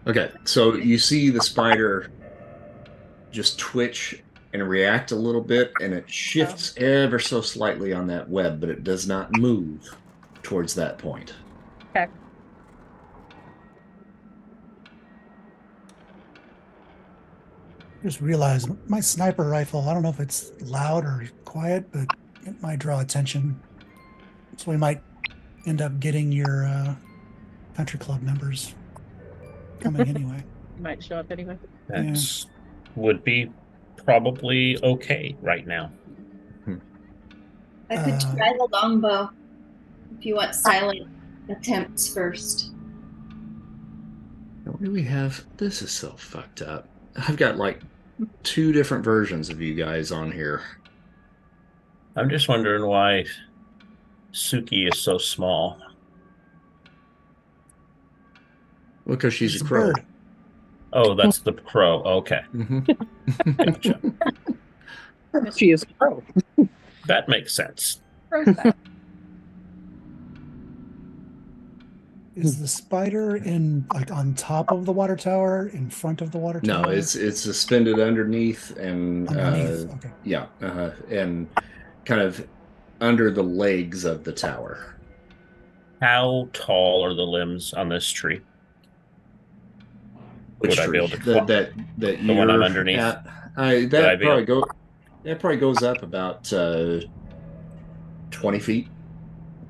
A: Okay, so you see the spider just twitch and react a little bit, and it shifts ever so slightly on that web, but it does not move towards that point.
C: Okay.
E: Just realized my sniper rifle, I don't know if it's loud or quiet, but it might draw attention. So we might end up getting your country club members coming anyway.
C: Might show up anyway.
D: That would be probably okay right now.
F: I could try the longbow if you want silent attempts first.
A: What do we have? This is so fucked up. I've got like 2 different versions of you guys on here.
D: I'm just wondering why Suki is so small.
A: Well, because she's
E: She's
A: a
E: a
A: crow.
E: bird.
D: Oh, that's the crow. Okay.
A: Mm-hmm.
D: Gotcha.
B: She is a crow.
D: That makes sense.
E: Is the spider in like on top of the water tower, in front of the water
A: No,
E: tower?
A: it's suspended underneath and
E: Underneath, okay.
A: Yeah, and kind of under the legs of the tower.
D: How tall are the limbs on this tree?
A: Which
D: Would I
A: tree?
D: be able to
A: that
D: the one I'm
A: you're
D: underneath?
A: at?
D: I
A: That
D: be
A: probably goes up about 20 feet.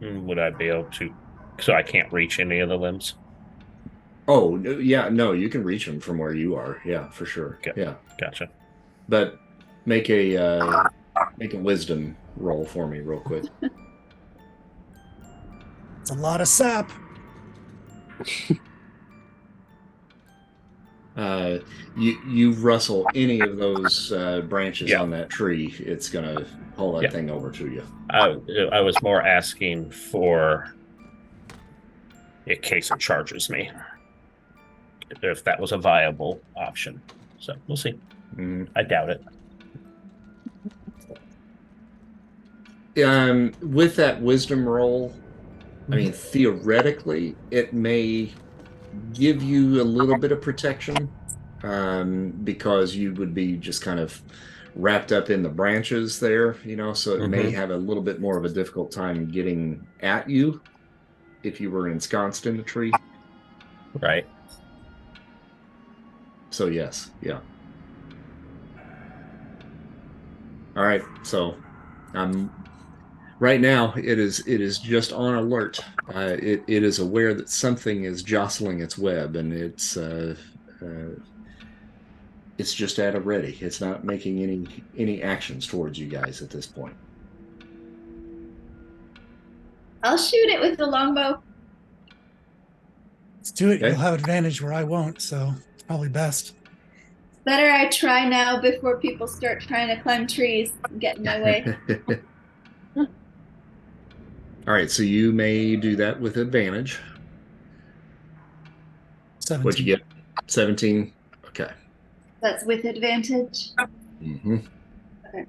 D: Would I be able to? So I can't reach any of the limbs.
A: Oh yeah, no, you can reach them from where you are. Yeah, for sure.
D: Okay.
A: Yeah,
D: Gotcha.
A: but make a wisdom roll for me real quick.
E: It's a lot of sap.
A: You rustle any of those branches
D: Yeah.
A: on that tree, it's gonna pull that
D: Yeah.
A: thing over to you.
D: I was more asking for in case it charges me, if that was a viable option. So we'll see. I doubt it.
A: With that wisdom roll, I mean, theoretically, it may give you a little bit of protection because you would be just kind of wrapped up in the branches there, so it may have a little bit more of a difficult time getting at you if you were ensconced in the tree.
D: Right.
A: So yes, yeah. All right, so right now it is just on alert. It is aware that something is jostling its web, and it's just at a ready. It's not making any actions towards you guys at this point.
F: I'll shoot it with the longbow.
E: Let's do it.
A: Okay.
E: You'll have advantage where I won't, so it's probably best.
F: Better I try now before people start trying to climb trees and get in my way.
A: All right, so you may do that with advantage.
E: 17.
A: What'd you get? 17. Okay.
F: That's with advantage.
A: Mm-hmm.
F: Okay.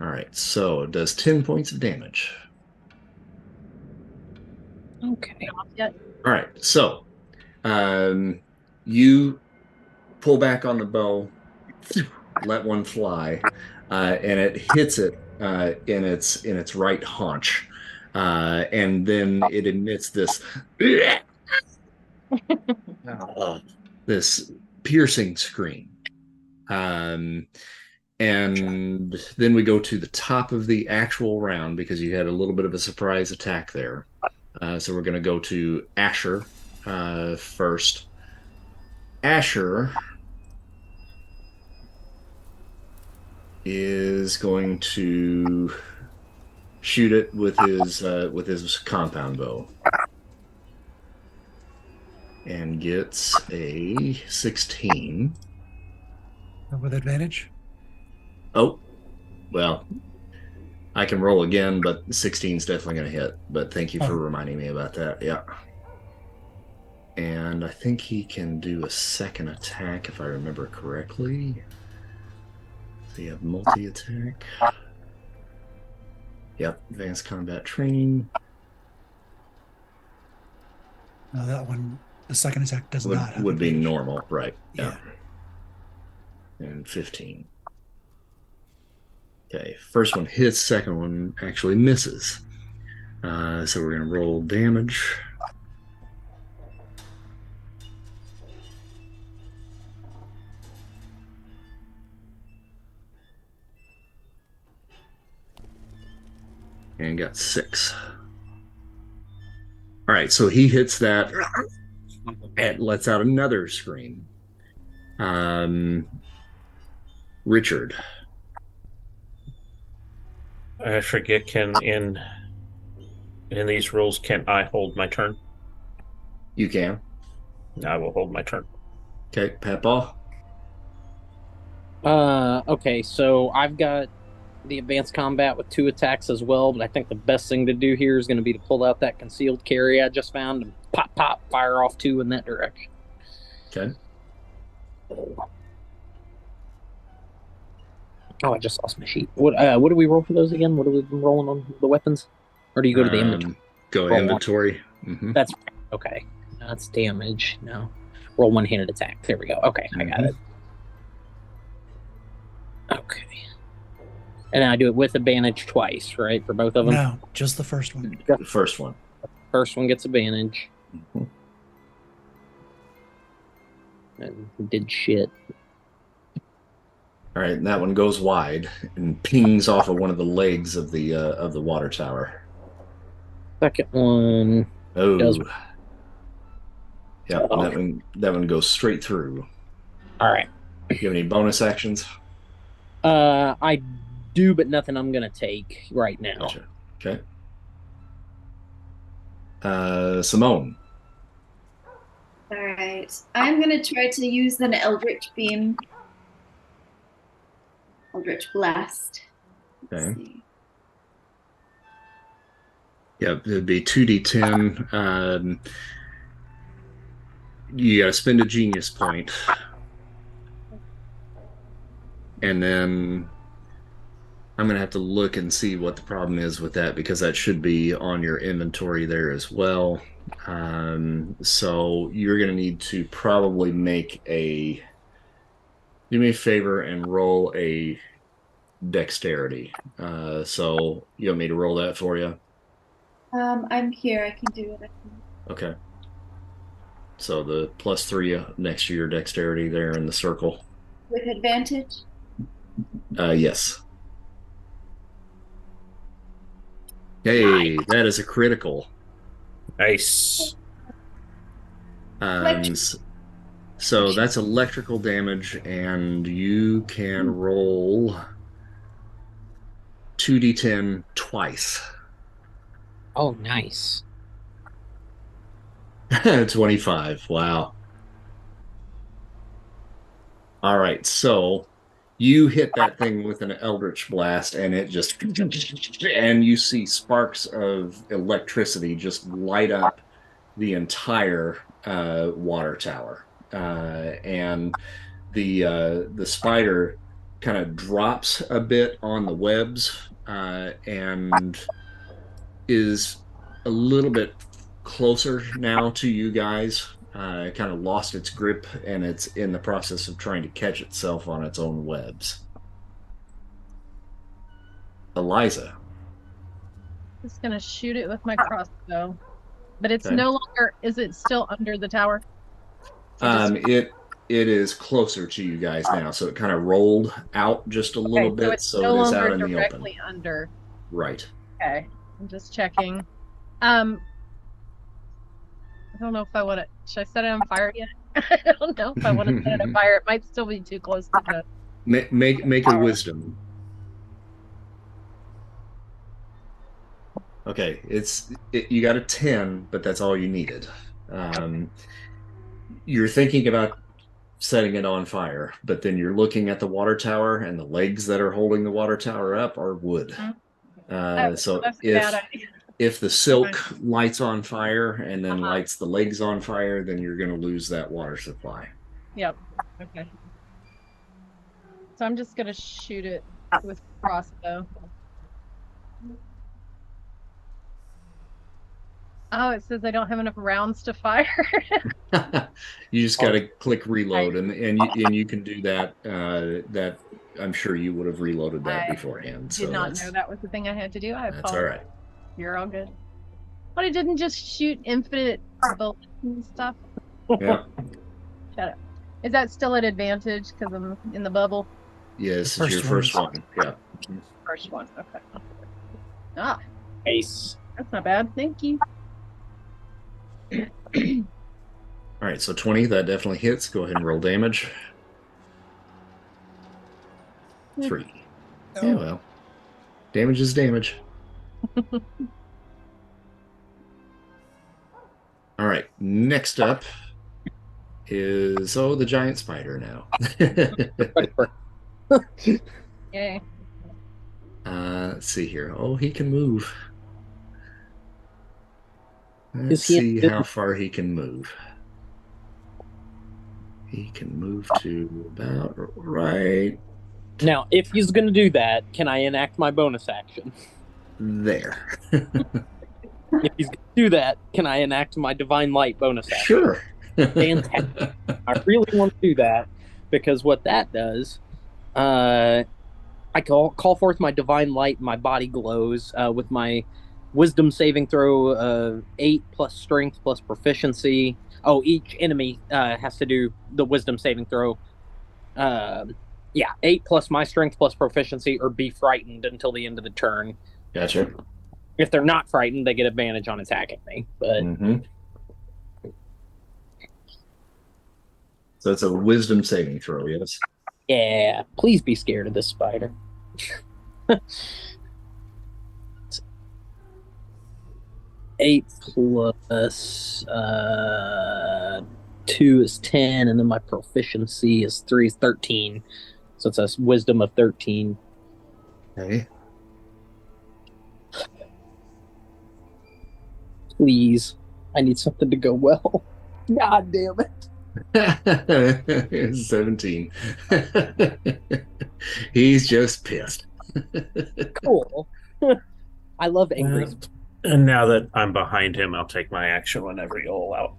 A: All right, so it does 10 points of damage.
B: Okay.
A: All right, so you pull back on the bow, let one fly, and it hits it in its right haunch, and then it emits this this piercing scream. And then we go to the top of the actual round because you had a little bit of a surprise attack there. So we're going to go to Asher first. Asher is going to shoot it with his compound bow. And gets a 16.
E: With advantage?
A: Oh, well, I can roll again, but 16 is definitely going to hit. But thank you for reminding me about that. Yeah. And I think he can do a second attack if I remember correctly. So you have multi-attack. Yep, advanced combat training.
E: No, that one, the second attack does not have
A: would be
E: advantage.
A: normal, right?
E: Yeah.
A: And 15. Okay, first one hits, second one actually misses. So we're going to roll damage. And got 6. All right, so he hits that and lets out another scream. Richard.
D: I forget, in these rules, can I hold my turn?
A: You can.
D: I will hold my turn.
A: Okay, Patball.
B: Okay, so I've got the advanced combat with 2 attacks as well, but I think the best thing to do here is going to be to pull out that concealed carry I just found and pop, fire off 2 in that direction.
A: Okay.
B: Oh, I just lost my sheet. What do we roll for those again? What are we rolling on the weapons? Or do you go to the inventory?
A: Go
B: roll
A: inventory. Mm-hmm.
B: That's okay. That's damage. No. Roll one-handed attack. There we go. Okay, I got it. Okay. And I do it with advantage twice, right? For both of them?
E: No, just the first one.
A: The first one.
B: First one gets advantage.
A: Mm-hmm.
B: And did shit.
A: All right, and that one goes wide and pings off of one of the legs of the water tower.
B: Second one.
A: Oh.
B: Does...
A: Yeah, that one goes straight through.
B: All right.
A: Do you have any bonus actions?
B: I do, but nothing I'm gonna take right now.
A: Gotcha. Okay. Simone.
F: All right. I'm going to try to use an Eldritch Beam. Eldritch Blast. Let's
A: Okay.
F: see.
A: Yeah, it'd be 2d10. You got to spend a genius point. And then I'm going to have to look and see what the problem is with that because that should be on your inventory there as well. So you're going to need to probably do me a favor and roll a dexterity. So you want me to roll that for you?
F: I'm here. I can do it.
A: Okay. So the +3 next to your dexterity there in the circle.
F: With advantage?
A: Yes. Hey, that is a critical.
D: Nice.
A: So that's electrical damage, and you can roll 2d10 twice.
B: Oh, nice.
A: 25. Wow. All right, so you hit that thing with an eldritch blast, and it just, and you see sparks of electricity just light up the entire water tower, and the spider kind of drops a bit on the webs, and is a little bit closer now to you guys. It kind of lost its grip, and it's in the process of trying to catch itself on its own webs. Eliza.
C: Just gonna shoot it with my crossbow. But it's
A: Okay.
C: no longer, is it still under the tower?
A: It is closer to you guys now, so it kind of rolled out just a little
C: so
A: bit,
C: it's
A: so
C: no
A: it is
C: longer
A: out in the open.
C: directly under.
A: Right.
C: Okay, I'm just checking. I don't know if I want to. Should I set it on fire yet? I don't know if I want to set it on fire. It might still be too close to the.
A: Make a wisdom. Okay, you got a 10, but that's all you needed. You're thinking about setting it on fire, but then you're looking at the water tower, and the legs that are holding the water tower up are wood. So
C: that's a bad idea.
A: if the silk lights on fire and then
C: Uh-huh.
A: lights the legs on fire, then you're going to lose that water supply.
C: Yep. Okay. So I'm just gonna shoot it with crossbow. Oh, it says I don't have enough rounds to fire.
A: You just got to click reload, and you can do that. That I'm sure you would have reloaded that
C: I
A: beforehand.
C: Did
A: So
C: not know that was the thing I had to do. I
A: that's
C: apologize.
A: all right.
C: You're all good. But I didn't just shoot infinite bullets and stuff.
A: Yeah.
C: Shut up. Is that still an advantage because I'm in the bubble?
A: Yes,
E: The
A: it's your
E: first
A: first one. Yeah.
C: First one. Okay. Ah,
B: Ace.
C: that's not bad. Thank you.
A: All right, so 20, that definitely hits. Go ahead and roll damage. 3. Yeah, well, damage is damage. All right, next up is, the giant spider now.
C: Yay.
A: Let's see here. Oh, he can move. Let's
B: Is he
A: see how far he can move. He can move to about right
B: Now, if he's going to do that, can I enact my bonus action?
A: there.
B: If he's going to do that, can I enact my divine light bonus action?
A: Sure.
B: Fantastic. I really want to do that because what that does, I call forth my divine light and my body glows with my wisdom saving throw 8 plus strength plus proficiency. Oh, each enemy has to do the wisdom saving throw. 8 plus my strength plus proficiency or be frightened until the end of the turn.
A: Gotcha.
B: If they're not frightened, they get advantage on attacking me. But
A: So it's a wisdom saving throw, yes?
B: yeah, please be scared of this spider. 8 plus 2 is 10, and then my proficiency is 3 is 13. So it's a wisdom of 13.
A: Okay.
B: Please. I need something to go well. God damn it.
A: 17. He's just pissed.
B: Cool. I love angry.
D: And now that I'm behind him, I'll take my action whenever you all out.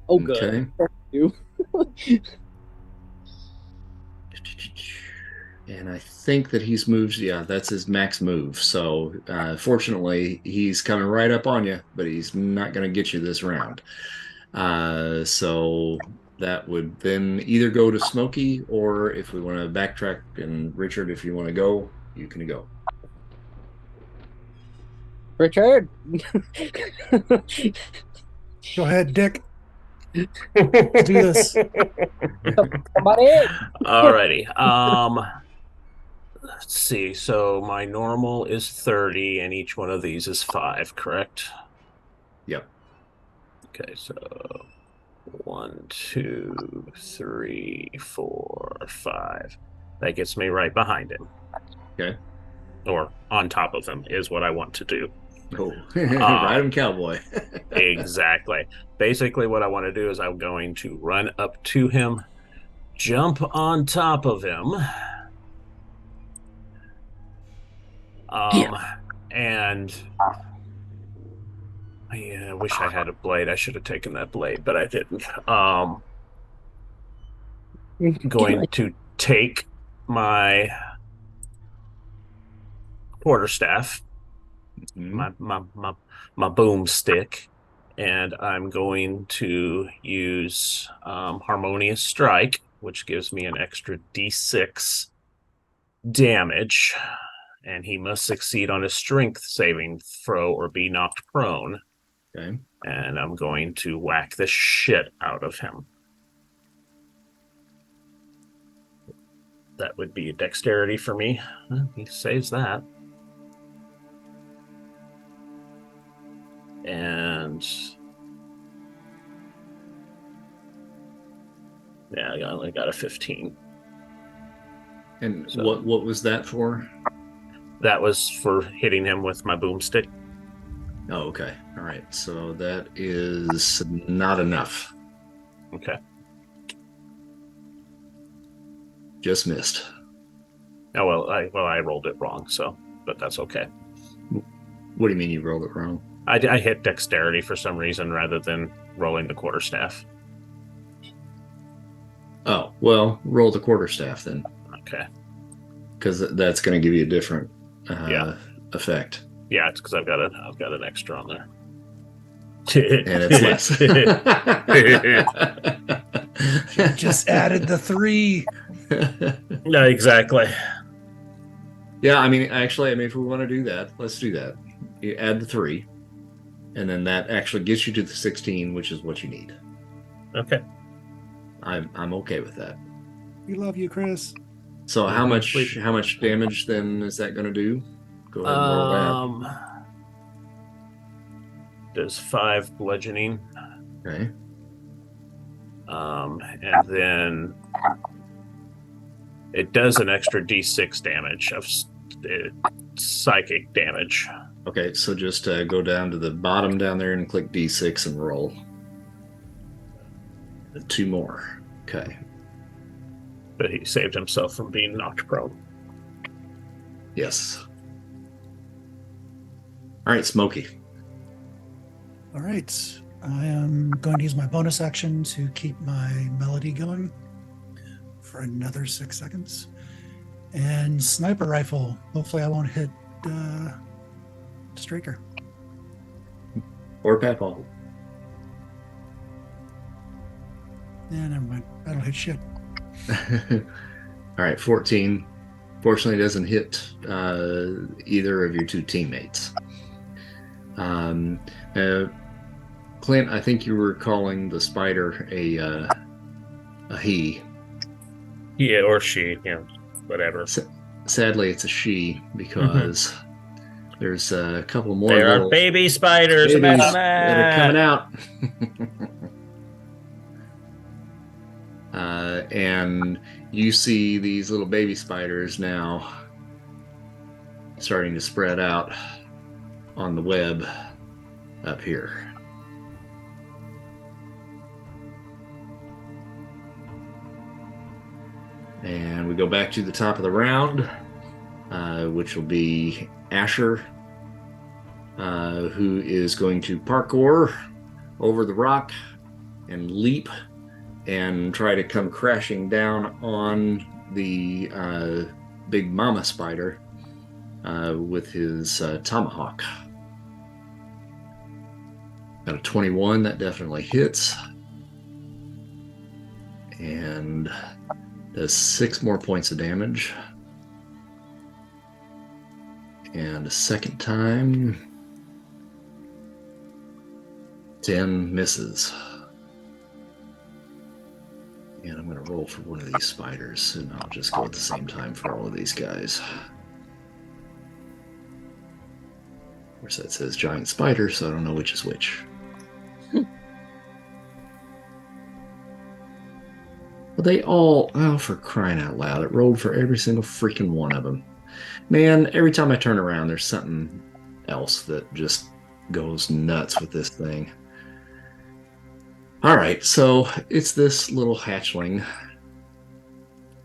B: Oh, good.
A: Okay.
B: Thank you.
A: And I think that he's moved. Yeah, that's his max move. So fortunately, he's coming right up on you, but he's not going to get you this round. So that would then either go to Smokey, or if we want to backtrack, and Richard, if you want to go, you can go.
B: Richard.
E: Go ahead, Dick. Let's do this.
B: Somebody.
D: Alrighty. Let's see. So my normal is 30, and each one of these is 5, correct?
A: Yep.
D: Okay, so 1, 2, 3, 4, 5. That gets me right behind him.
A: Okay.
D: Or on top of him is what I want to do.
A: Cool. Ride him, cowboy.
D: Exactly. Basically, what I want to do is I'm going to run up to him, jump on top of him, and yeah, I wish I had a blade. I should have taken that blade, but I didn't. Going to take my quarterstaff, my boomstick, And I'm going to use Harmonious Strike, which gives me an extra d6 damage. And he must succeed on his strength saving throw or be knocked prone.
A: Okay.
D: And I'm going to whack the shit out of him. That would be a dexterity for me. He saves that. And yeah, I only got a 15.
A: And
D: So-
A: what was that for?
D: That was for hitting him with my boomstick.
A: Oh, okay. All right. So that is not enough.
D: Okay.
A: Just missed.
D: Oh well, I rolled it wrong, so but that's okay.
A: What do you mean you rolled it wrong?
D: I hit dexterity for some reason rather than rolling the quarterstaff.
A: Oh, well, roll the quarterstaff then,
D: Okay.
A: because that's going to give you a different
D: Yeah.
A: effect,
D: Yeah, it's because I've got an extra on there.
A: and it's less.
E: Just added the 3.
D: No, exactly.
A: Yeah, I mean, actually, if we want to do that, let's do that. You add the 3, and then that actually gets you to the 16, which is what you need.
D: Okay.
A: I'm okay with that.
E: We love you, Chris.
A: So
D: Yeah,
A: how
D: please.
A: much damage then is that going to do? Go ahead and roll that.
D: Does 5 bludgeoning,
A: Okay.
D: and then it does an extra d6 damage of psychic damage.
A: Okay, so just go down to the bottom down there and click D6 and roll. 2 more. Okay.
D: But he saved himself from being knocked prone.
A: Yes. All right, Smokey.
E: All right. I am going to use my bonus action to keep my melody going for another 6 seconds. And sniper rifle. Hopefully I won't hit Straker.
A: Or Papal.
E: Yeah, never mind. I don't hit shit.
A: All right, 14. Fortunately, doesn't hit either of your 2 teammates. Clint, I think you were calling the spider a he.
D: Yeah, or she, whatever.
A: Sadly, it's a she because there's a couple more
D: There
A: little
D: are baby spiders.
A: babies
D: Imagine
A: that are coming out. And you see these little baby spiders now starting to spread out on the web up here. And we go back to the top of the round, which will be Asher, who is going to parkour over the rock and leap and try to come crashing down on the big mama spider with his tomahawk. Got a 21, that definitely hits. And does 6 more points of damage. And a second time, 10 misses. And I'm going to roll for one of these spiders, and I'll just go at the same time for all of these guys. Of course, that says giant spider, so I don't know which is which. But they all, oh, for crying out loud, it rolled for every single freaking one of them. Man, every time I turn around, there's something else that just goes nuts with this thing. All right, so it's this little hatchling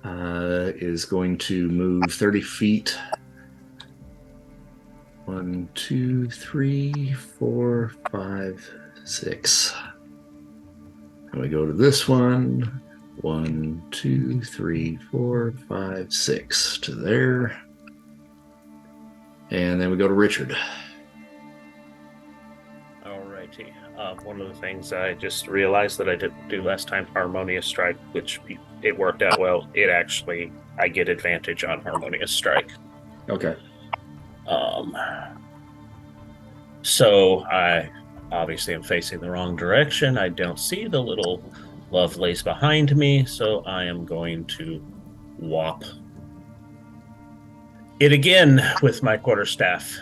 A: is going to move 30 feet. 1, 2, 3, 4, 5, 6. And we go to this one. 1, 2, 3, 4, 5, 6 to there. And then we go to Richard.
D: Alrighty. One of the things I just realized that I didn't do last time, Harmonious Strike, which it worked out well. I get advantage on Harmonious Strike.
A: Okay.
D: So I obviously am facing the wrong direction. I don't see the little Lovelace behind me, so I am going to whop it again with my quarterstaff.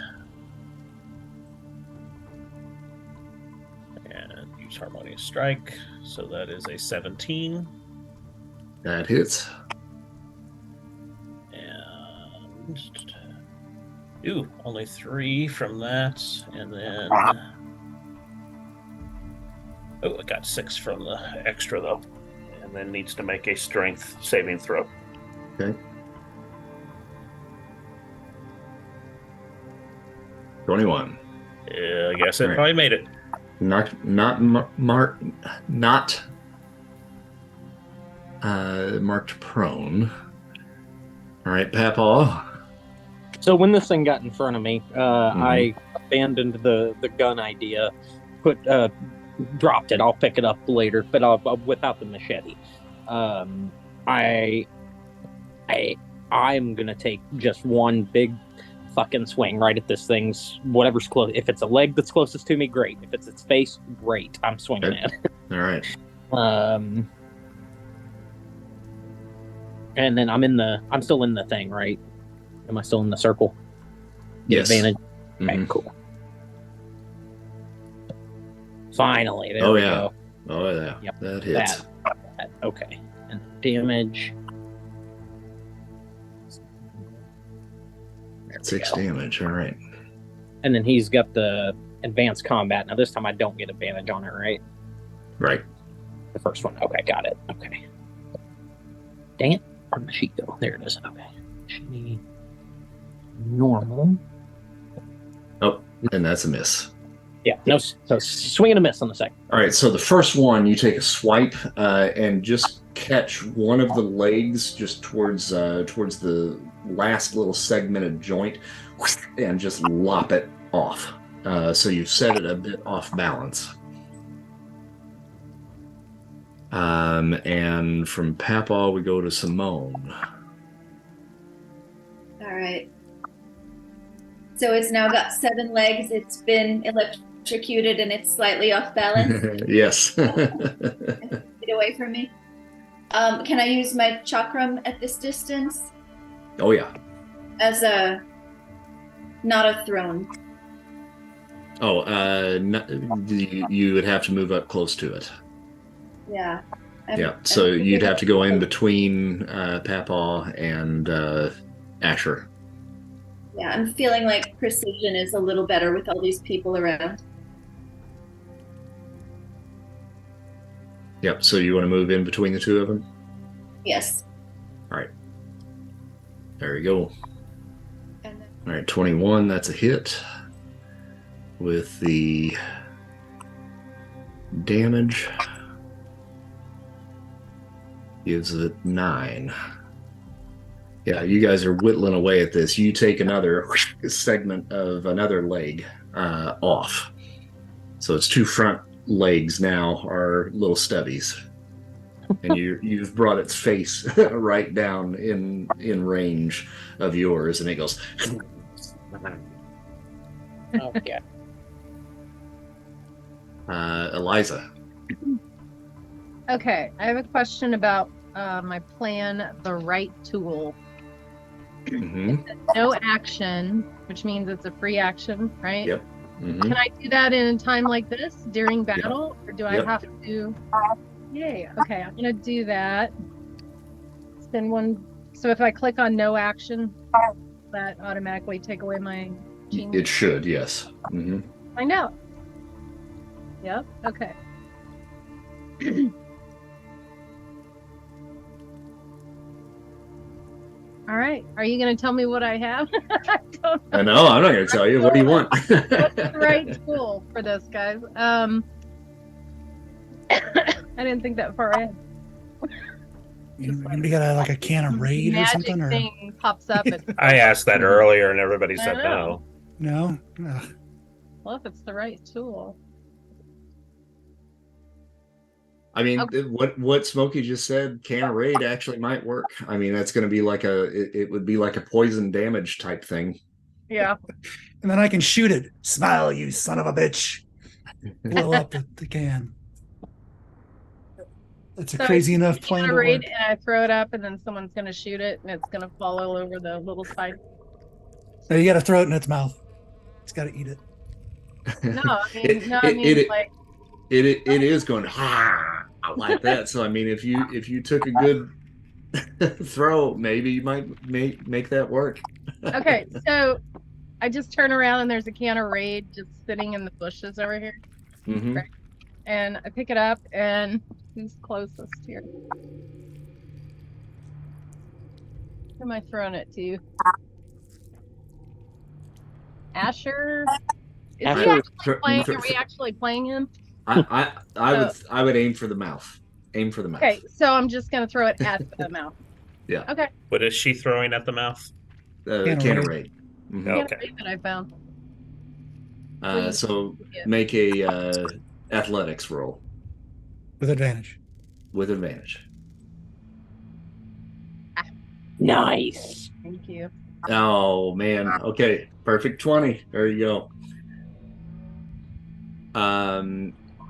D: And use Harmonious Strike. So that is a 17.
A: That hits.
D: And only 3 from that. And then I got 6 from the extra though. And then needs to make a strength saving throw.
A: Okay. 21.
D: I guess it
A: Right.
D: probably made it.
A: Not marked prone. All right, Papaw.
B: So when this thing got in front of me, I abandoned the gun idea, dropped it. I'll pick it up later, but I'll without the machete. I'm gonna take just one big fucking swing right at this thing's whatever's close. If it's a leg that's closest to me, great. If it's its face, great. I'm swinging
A: Okay.
B: at it.
A: All right.
B: And then I'm still in the thing, right? Am I still in the circle? Get
A: Yes.
B: advantage.
A: Mhm.
B: Okay, cool. Finally, there
A: Oh,
B: we
A: yeah.
B: go.
A: Oh, yeah.
B: Yep.
A: That hits.
B: That. Okay. And damage. There we
A: 6
B: go.
A: damage. All right.
B: And then he's got the advanced combat. Now this time I don't get advantage on it, right?
A: Right.
B: The first one. Okay, got it. Okay. Dang it. Where'd my sheet go? There it is. Okay. Sheet. Normal.
A: Oh, and that's a miss.
B: Yeah. No. So swing and a miss on the second.
A: All right. So the first one, you take a swipe and just catch one of the legs just towards the last little segmented joint, and just lop it off. So you've set it a bit off balance. And from Papaw, we go to Simone.
F: All right. So it's now got 7 legs. It's been electrocuted and it's slightly off balance.
A: Yes.
F: Get away from me. Can I use my chakram at this distance
A: Oh, yeah.
F: as not a throne?
A: Oh, you would have to move up close to it.
F: Yeah.
A: Yeah. So you'd have to go in between Papaw and Asher.
F: Yeah, I'm feeling like precision is a little better with all these people around.
A: Yep. So you want to move in between the two of them?
F: Yes.
A: All right. There you go.
F: And then,
A: All right. 21. That's a hit with the damage. Gives it 9. Yeah, you guys are whittling away at this. You take another segment of another leg off. So it's 2 front legs now are little stubbies. And you've brought its face right down in range of yours, and it goes.
B: Okay.
A: Eliza.
C: Okay, I have a question about my plan, the right tool.
A: Mm-hmm.
C: No action, which means it's a free action, right?
A: Yep. Mm-hmm.
C: Can I do that in a time like this during battle, or do I
A: Yep.
C: have to? Yay! Okay, I'm gonna do that. Spend 1. So if I click on no action, that automatically take away my gene.
A: It should, yes. Mm-hmm.
C: Find out. Yep. Okay. All right. Are you going to tell me what I have? I don't know.
A: I know. I'm not going to tell you. What do you want?
C: What's the right tool for this, guys? I didn't think that far ahead.
E: Anybody got like a can of Raid or
C: Magic
E: something? Or
C: thing pops up.
D: I asked that earlier and everybody said
C: I know.
D: no.
E: no? Ugh.
C: Well, if it's the right tool.
A: I mean,
C: Okay.
A: what Smokey just said, can of raid actually might work. I mean, that's going to be like it would be like a poison damage type thing.
C: Yeah.
E: And then I can shoot it. Smile, you son of a bitch. Blow up the can. That's a
C: So
E: crazy
C: it's
E: enough
C: can
E: plan
C: of
E: to
C: raid,
E: work.
C: and I throw it up, and then someone's gonna shoot it, and it's gonna fall all over the little spider.
E: No, you got to throw it in its mouth. It's got to eat it.
C: No, I mean,
A: it,
C: no, I
A: it,
C: mean
A: it,
C: like,
A: it is going like that. So I mean, if you took a good throw, maybe you might make that work.
C: okay, so I just turn around and there's a can of raid just sitting in the bushes over here,
A: Hmm.
C: right? And I pick it up, and who's closest here? Who am I throwing it to? Asher? Is he
B: Asher-
C: actually playing? Are we actually playing him?
A: I would aim for the mouth. Aim for the mouth.
C: Okay, so I'm just gonna throw it at the mouth.
A: Yeah.
C: Okay.
D: What is she throwing at the mouth?
A: Can of raid. Mhm.
C: Can of
D: Okay.
C: raid that I found.
A: So
C: Yeah.
A: make a athletics roll
E: With advantage.
A: with advantage.
B: Nice.
C: Thank you.
A: Oh man. Okay. Perfect 20. There you go.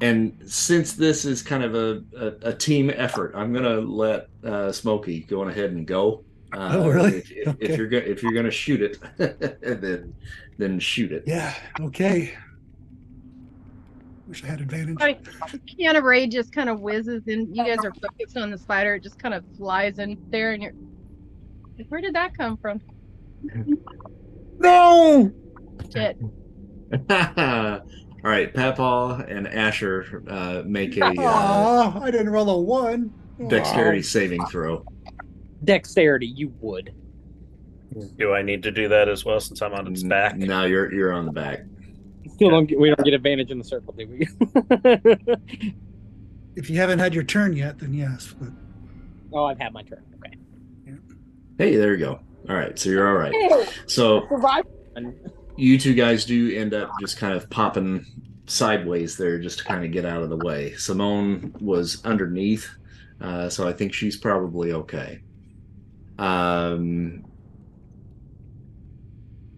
A: And since this is kind of a team effort, I'm gonna let Smokey go on ahead and go.
E: Oh, really?
A: If you're gonna shoot it, then shoot it.
E: Yeah. Okay. Wish I had advantage.
C: Right. Can of raid just kind of whizzes in. You guys are focused on the spider. It just kind of flies in there, and you're like, where did that come from?
E: No.
C: Shit.
A: All right, Papaw and Asher make a
E: Aw, I didn't roll a 1.
A: dexterity
E: Aw.
A: saving throw.
B: Dexterity, you would.
D: Do I need to do that as well since I'm on its back?
A: No, you're on the back.
B: Still we don't get advantage in the circle, do we?
E: If you haven't had your turn yet, then yes. But
B: Oh, I've had my turn. Okay.
A: Hey, there you go. All right, so you're all right. So you two guys do end up just kind of popping sideways there just to kind of get out of the way. Simone was underneath, so I think she's probably okay.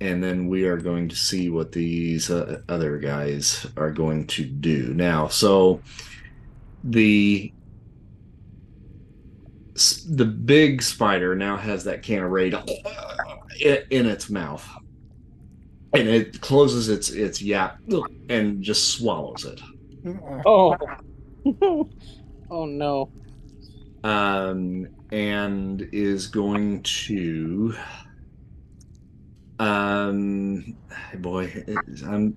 A: And then we are going to see what these other guys are going to do now. So the big spider now has that can of raid in its mouth, and it closes its yap and just swallows it.
B: Oh. Oh no.
A: And is going to boy,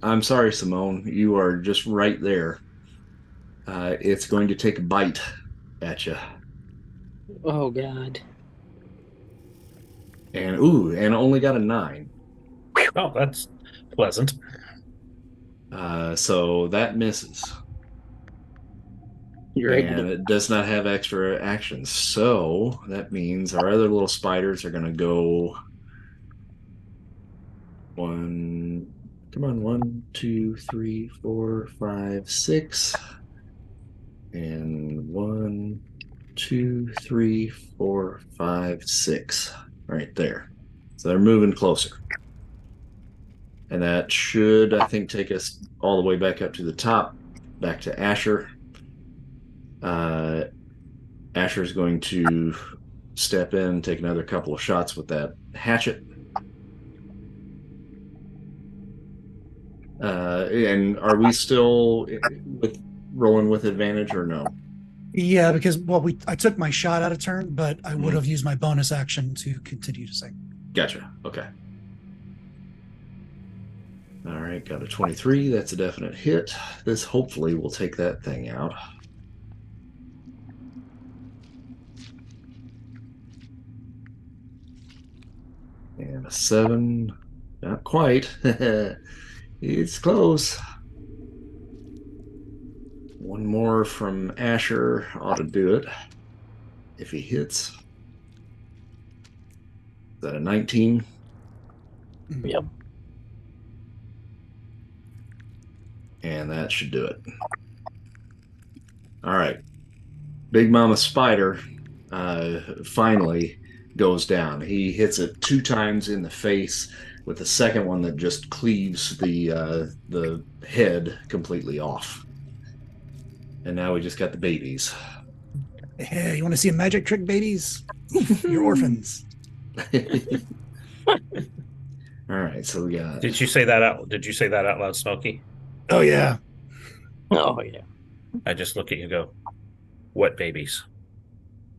A: I'm sorry, Simone, you are just right there. It's going to take a bite at you.
B: Oh god.
A: And only got a 9.
D: Oh, that's pleasant.
A: So that misses.
B: You're able
A: And
B: to.
A: it does not have extra actions. So that means our other little spiders are going to go 1, 2, 3, 4, 5, 6. And 1, 2, 3, 4, 5, 6. Right there. So they're moving closer. And that should, I think, take us all the way back up to the top, back to Asher. Asher's going to step in, take another couple of shots with that hatchet. And are we still rolling with advantage or no?
E: yeah, because I took my shot out of turn, but I would have used my bonus action to continue to sing.
A: Gotcha. Okay. All right, got a 23. That's a definite hit. This hopefully will take that thing out. And a 7. Not quite. It's close. One more from Asher ought to do it. If he hits. Is that a 19?
B: Yep.
A: And that should do it. All right. Big Mama Spider finally goes down. He hits it 2 times in the face, with the second one that just cleaves the head completely off. And now we just got the babies.
E: Hey, you want to see a magic trick, babies? Oof, you're orphans.
A: All right, so we got.
D: Did you say that out loud, Smokey?
E: Oh yeah.
B: Oh yeah.
D: I just look at you and go, what babies?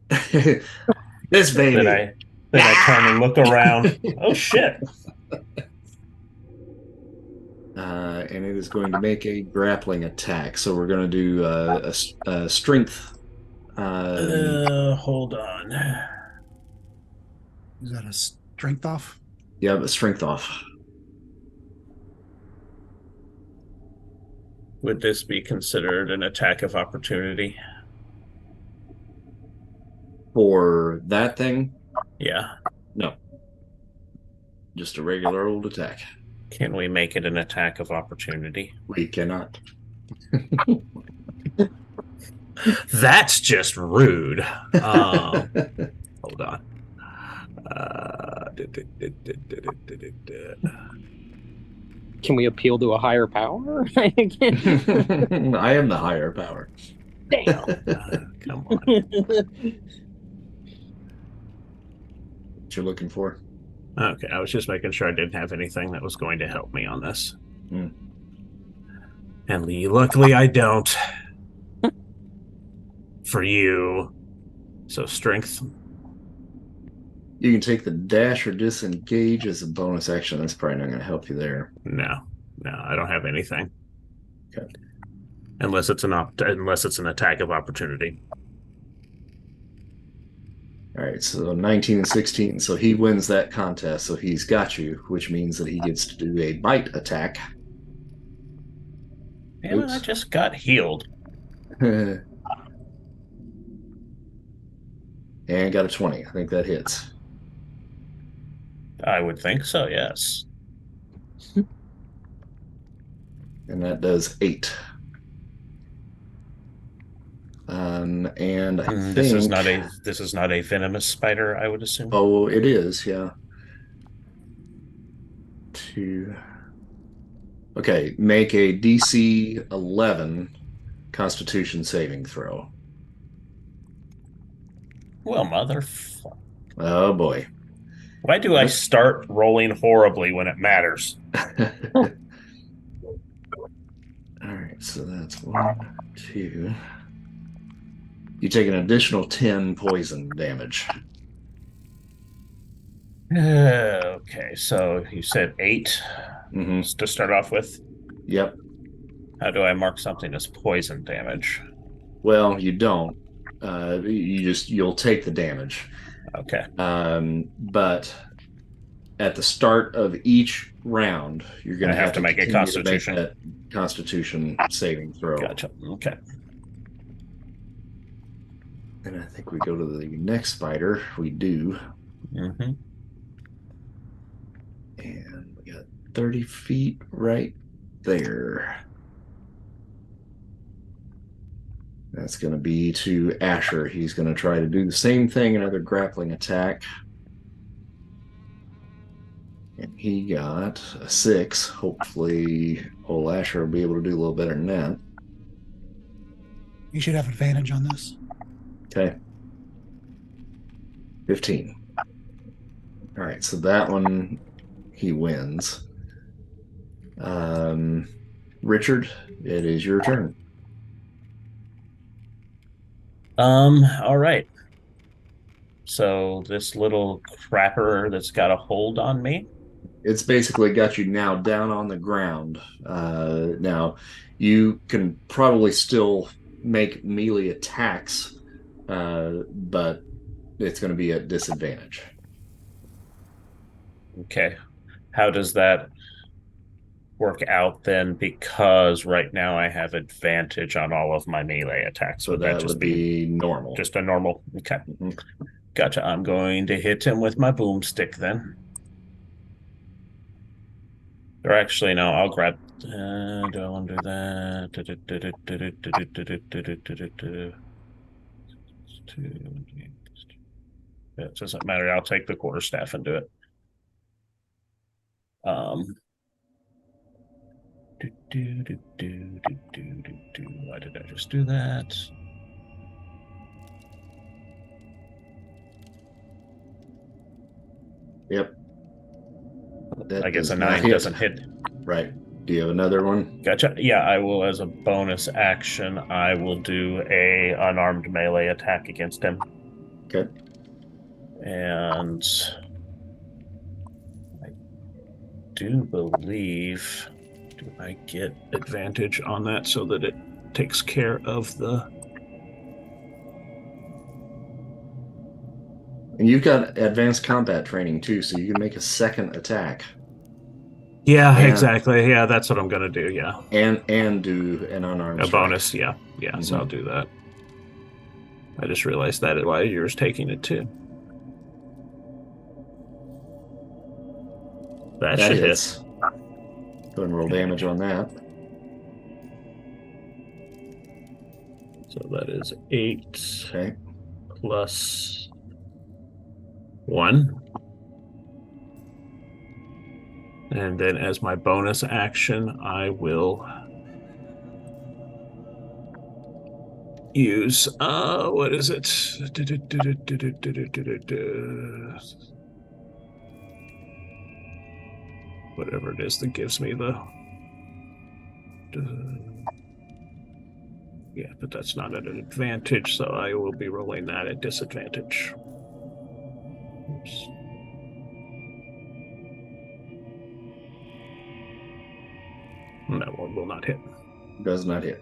A: This baby.
D: Then I turn and look around. Oh shit.
A: And it is going to make a grappling attack. So we're going to do a strength.
D: Hold on.
E: Is that a strength off?
A: Yeah, a strength off.
D: Would this be considered an attack of opportunity?
A: For that thing?
D: Yeah.
A: No. Just a regular old attack.
D: Can we make it an attack of opportunity?
A: We cannot.
D: That's just rude. Hold on.
B: Can we appeal to a higher power?
A: I am the higher power.
B: Damn.
D: Come on.
A: What you're looking for?
D: Okay, I was just making sure I didn't have anything that was going to help me on this. And luckily I don't. For you. So strength.
A: You can take the dash or disengage as a bonus action. That's probably not going to help you there.
D: No, I don't have anything.
A: Okay.
D: Unless it's an attack of opportunity.
A: All right, so 19 and 16. So he wins that contest. So he's got you, which means that he gets to do a bite attack.
D: Damn it, I just got healed.
A: And got a 20. I think that hits.
D: I would think so, yes.
A: And that does 8. And I think
D: this is not a venomous spider, I would assume.
A: Oh, it is, yeah. 2. Okay, make a DC 11 Constitution saving throw.
D: Well, motherfucker.
A: Oh boy.
D: Why do I start rolling horribly when it matters?
A: All right, so that's 1, 2. You take an additional 10 poison damage.
D: Okay, so you said 8 to start off with.
A: Yep.
D: How do I mark something as poison damage?
A: Well, you don't. You'll take the damage.
D: Okay.
A: But at the start of each round, you're going to have to
D: make a Constitution.
A: That Constitution saving throw.
D: Gotcha. Okay.
A: And I think we go to the next spider. We do.
D: Mm-hmm.
A: And we got 30 feet right there. That's going to be to Asher. He's going to try to do the same thing, another grappling attack. And he got a 6. Hopefully, old Asher will be able to do a little better than that.
E: You should have advantage on this.
A: Okay. 15. All right, so that one he wins. Richard, it is your turn.
D: All right. So this little crapper that's got a hold on me.
A: It's basically got you now down on the ground. Now, you can probably still make melee attacks, but it's going to be at disadvantage.
D: Okay. How does that work out then? Because right now I have advantage on all of my melee attacks.
A: So that would be normal.
D: Just a normal. Okay.
A: Mm-hmm.
D: Gotcha. I'm going to hit him with my boomstick then. Or actually, no, I'll grab. Do I want to do that? It doesn't matter. I'll take the quarterstaff and do it. Why did I just do that?
A: Yep. That
D: I guess a
A: does not
D: 9 doesn't hit.
A: Right. Do you have another one?
D: Gotcha. Yeah, I will, as a bonus action, I will do a unarmed melee attack against him.
A: Okay.
D: And I do believe, do I get advantage on that so that it takes care of the...
A: And you've got advanced combat training too, so you can make a second attack.
D: Yeah,
A: And-
D: exactly. Yeah, that's what I'm going to do. Yeah.
A: And do an unarmed
D: A
A: strike.
D: bonus. Yeah. Yeah. So
A: Mhm.
D: I'll do that. I just realized that while you were taking it too. That should hit.
A: hits. Go ahead and roll damage on that.
D: So that is 8
A: Okay.
D: plus 1. And then as my bonus action, I will use, what is it? Whatever it is that gives me the... Yeah, but that's not at an advantage, so I will be rolling that at disadvantage. Oops. That one will not hit.
A: Does not hit.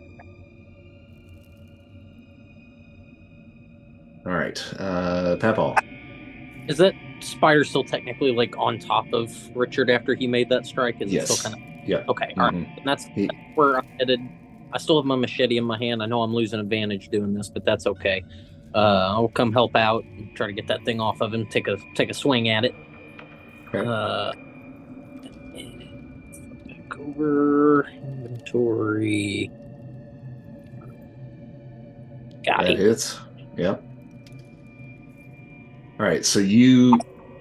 A: All right. Papal.
B: Is that spider still technically like on top of Richard after he made that strike? Is
A: Yes.
B: it still kind of
A: Yeah.
B: okay? All right. And that's where I'm headed. I still have my machete in my hand. I know I'm losing advantage doing this, but that's okay. I'll come help out and try to get that thing off of him. Take a swing at it.
A: Okay.
B: Back over inventory. Got
A: That
B: it.
A: hits. Yep. All right. So you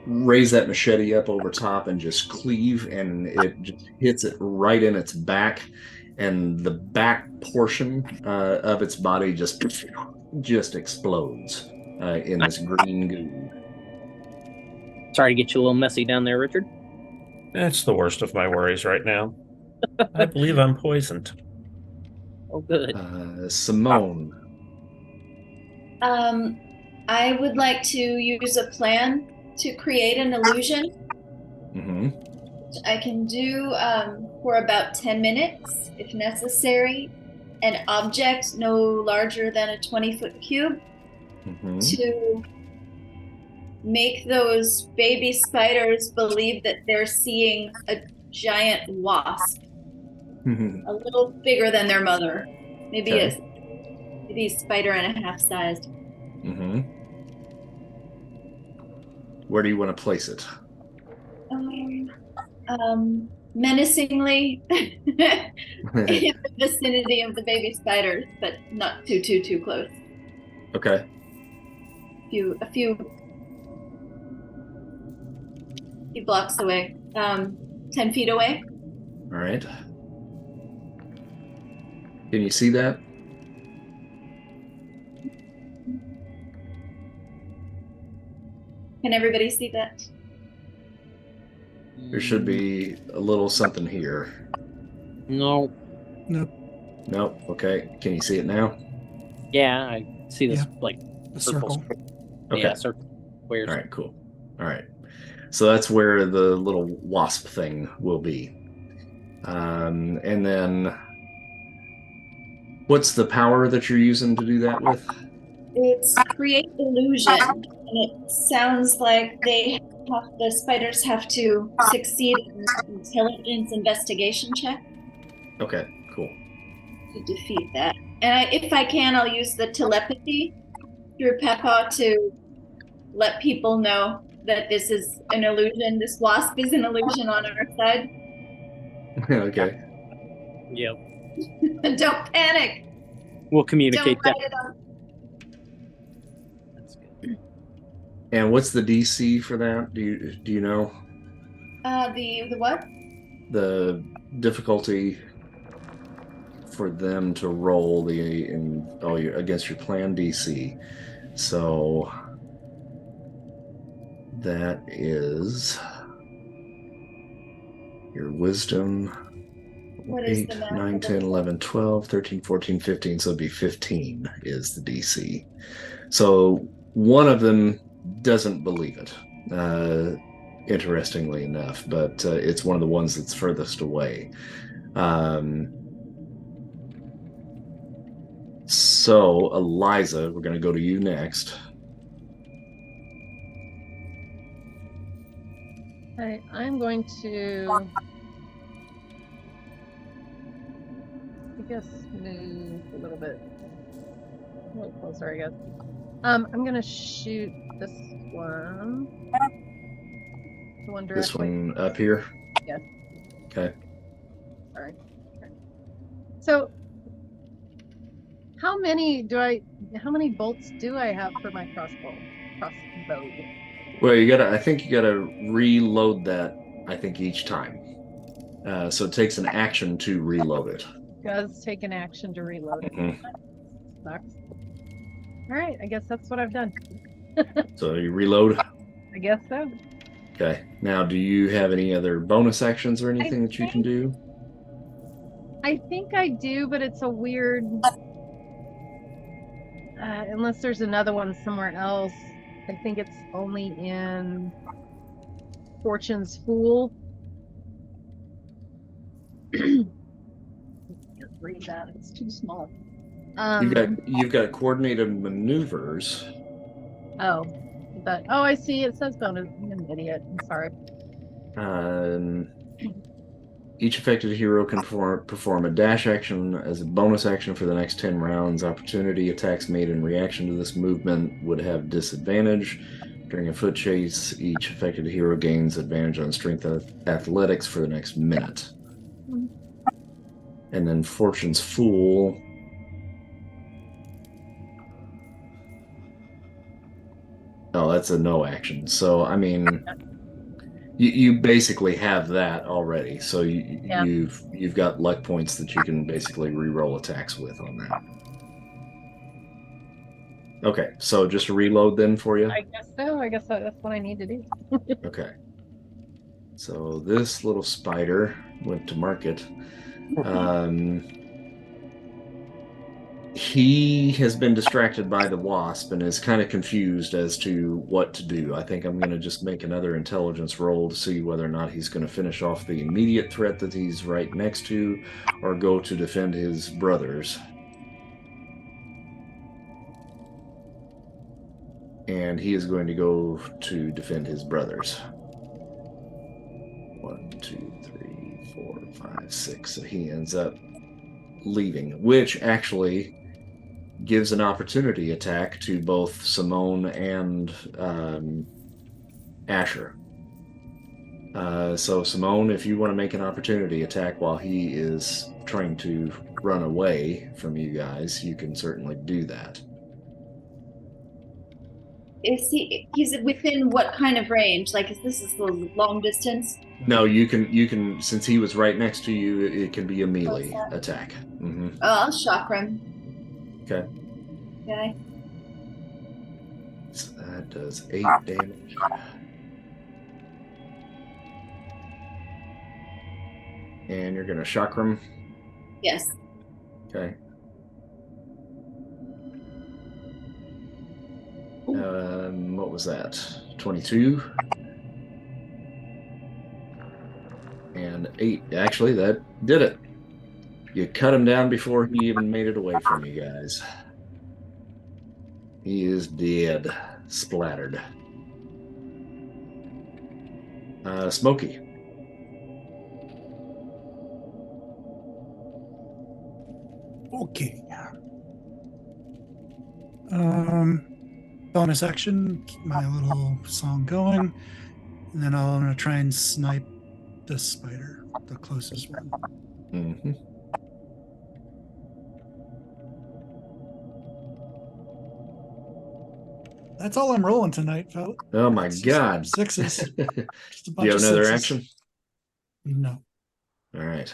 A: raise that machete up over top and just cleave, and it just hits it right in its back, and the back portion of its body just explodes in this green goo.
B: Sorry to get you a little messy down there, Richard.
D: That's the worst of my worries right now. I believe I'm poisoned.
B: Oh, good.
A: Simone.
F: I would like to use a plan to create an illusion.
A: Mm-hmm.
F: I can do for about 10 minutes, if necessary, an object no larger than a 20-foot cube
A: Mm-hmm.
F: to make those baby spiders believe that they're seeing a giant wasp, a little bigger than their mother, maybe maybe a spider and a half sized.
A: Mm-hmm. Where do you want to place it?
F: Menacingly in the vicinity of the baby spiders, but not too close.
A: Okay.
F: A few blocks away. 10 feet away.
A: All right. Can you see that?
F: Can everybody see that?
A: There should be a little something here.
B: No.
E: Nope.
A: Nope. Okay. Can you see it now?
B: Yeah, I see this like
E: The
B: purple
E: circle.
A: Okay.
B: Yeah, circle squares.
A: All right. Cool. All right. So that's where the little wasp thing will be. And then what's the power that you're using to do that with?
F: It's create illusion, and it sounds like the spiders have to succeed in an intelligence investigation check
A: Okay. Cool.
F: to defeat that. And if I can, I'll use the telepathy through Peppa to let people know that this is an illusion. This wasp is an illusion on our side.
A: Okay.
B: Yep.
F: Don't panic.
B: We'll
F: Don't
B: communicate that.
F: write it on.
A: And what's the DC for that? Do you know
F: The what?
A: the difficulty for them to roll against your plan DC? So that is your wisdom.
F: What is
A: 8,
F: the math
A: 9,
F: of
A: 10,
F: it?
A: 11, 12, 13, 14, 15. So it'd be 15 is the DC. So one of them doesn't believe it, interestingly enough, but it's one of the ones that's furthest away. So, Eliza, we're going to go to you next.
C: I'm going to, I guess, move a little bit closer, I guess. I'm going to shoot this one. The one directly.
A: This one up here?
C: Yes.
A: Okay.
C: Sorry. So, how many bolts do I have for my crossbow?
A: Well, I think you gotta reload that, I think, each time. So it takes an action to reload it.
C: Does take an action to reload it.
A: Mhm.
C: Sucks. All right, I guess that's what I've done.
A: So you reload?
C: I guess so.
A: Okay. Now, do you have any other bonus actions or anything that you can do?
C: I think I do, but it's a weird... unless there's another one somewhere else. I think it's only in Fortune's Fool. Can't read that. It's too small.
A: You've got coordinated maneuvers.
C: Oh, I see. It says bonus. I'm an idiot. I'm sorry.
A: Each affected hero can perform a dash action as a bonus action for the next 10 rounds. Opportunity attacks made in reaction to this movement would have disadvantage. During a foot chase, each affected hero gains advantage on strength athletics for the next minute. And then Fortune's Fool. Oh, that's a no action. So, I mean, you basically have that already. So you've got luck points that you can basically re-roll attacks with on that. Okay, so just a reload then for you?
C: I guess so. I guess that's what I need to do.
A: Okay. So this little spider went to market. He has been distracted by the wasp and is kind of confused as to what to do. I think I'm going to just make another intelligence roll to see whether or not he's going to finish off the immediate threat that he's right next to or go to defend his brothers. And he is going to go to defend his brothers. 1, 2, 3, 4, 5, 6. So he ends up leaving, which actually gives an opportunity attack to both Simone and Asher. So Simone, if you want to make an opportunity attack while he is trying to run away from you guys, you can certainly do that.
F: He's within what kind of range? Like, is this the long distance?
A: No, you can since he was right next to you, it can be a melee attack.
F: Oh, I'll chakra him.
A: Okay.
F: Okay.
A: So that does 8 damage. And you're gonna chakra him?
F: Yes.
A: Okay. What was that? 22? And 8. Actually, that did it. You cut him down before he even made it away from you guys. He is dead. Splattered. Smokey.
E: Okay. Bonus action, keep my little song going, and then I'm going to try and snipe the spider, the closest one.
A: Mm-hmm.
E: That's all I'm rolling tonight, fellas.
A: Oh my God.
E: Sixes.
A: Do
E: Just a
A: you
E: bunch
A: have
E: of
A: another
E: sixes.
A: action?
E: No.
A: All right.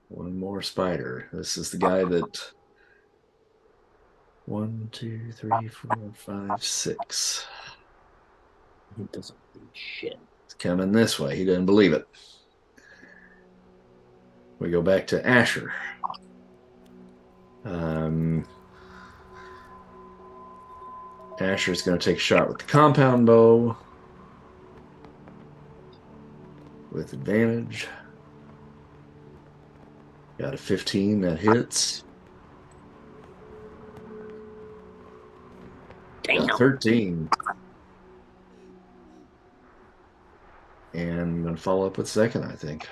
A: One more spider. This is the guy that 1, 2, 3, 4, 5, 6.
B: He doesn't do shit.
A: It's coming this way. He didn't believe it. We go back to Asher. Asher's going to take a shot with the compound bow with advantage. Got a 15 that hits.
B: Damn.
A: 13. And I'm going to follow up with second, I think.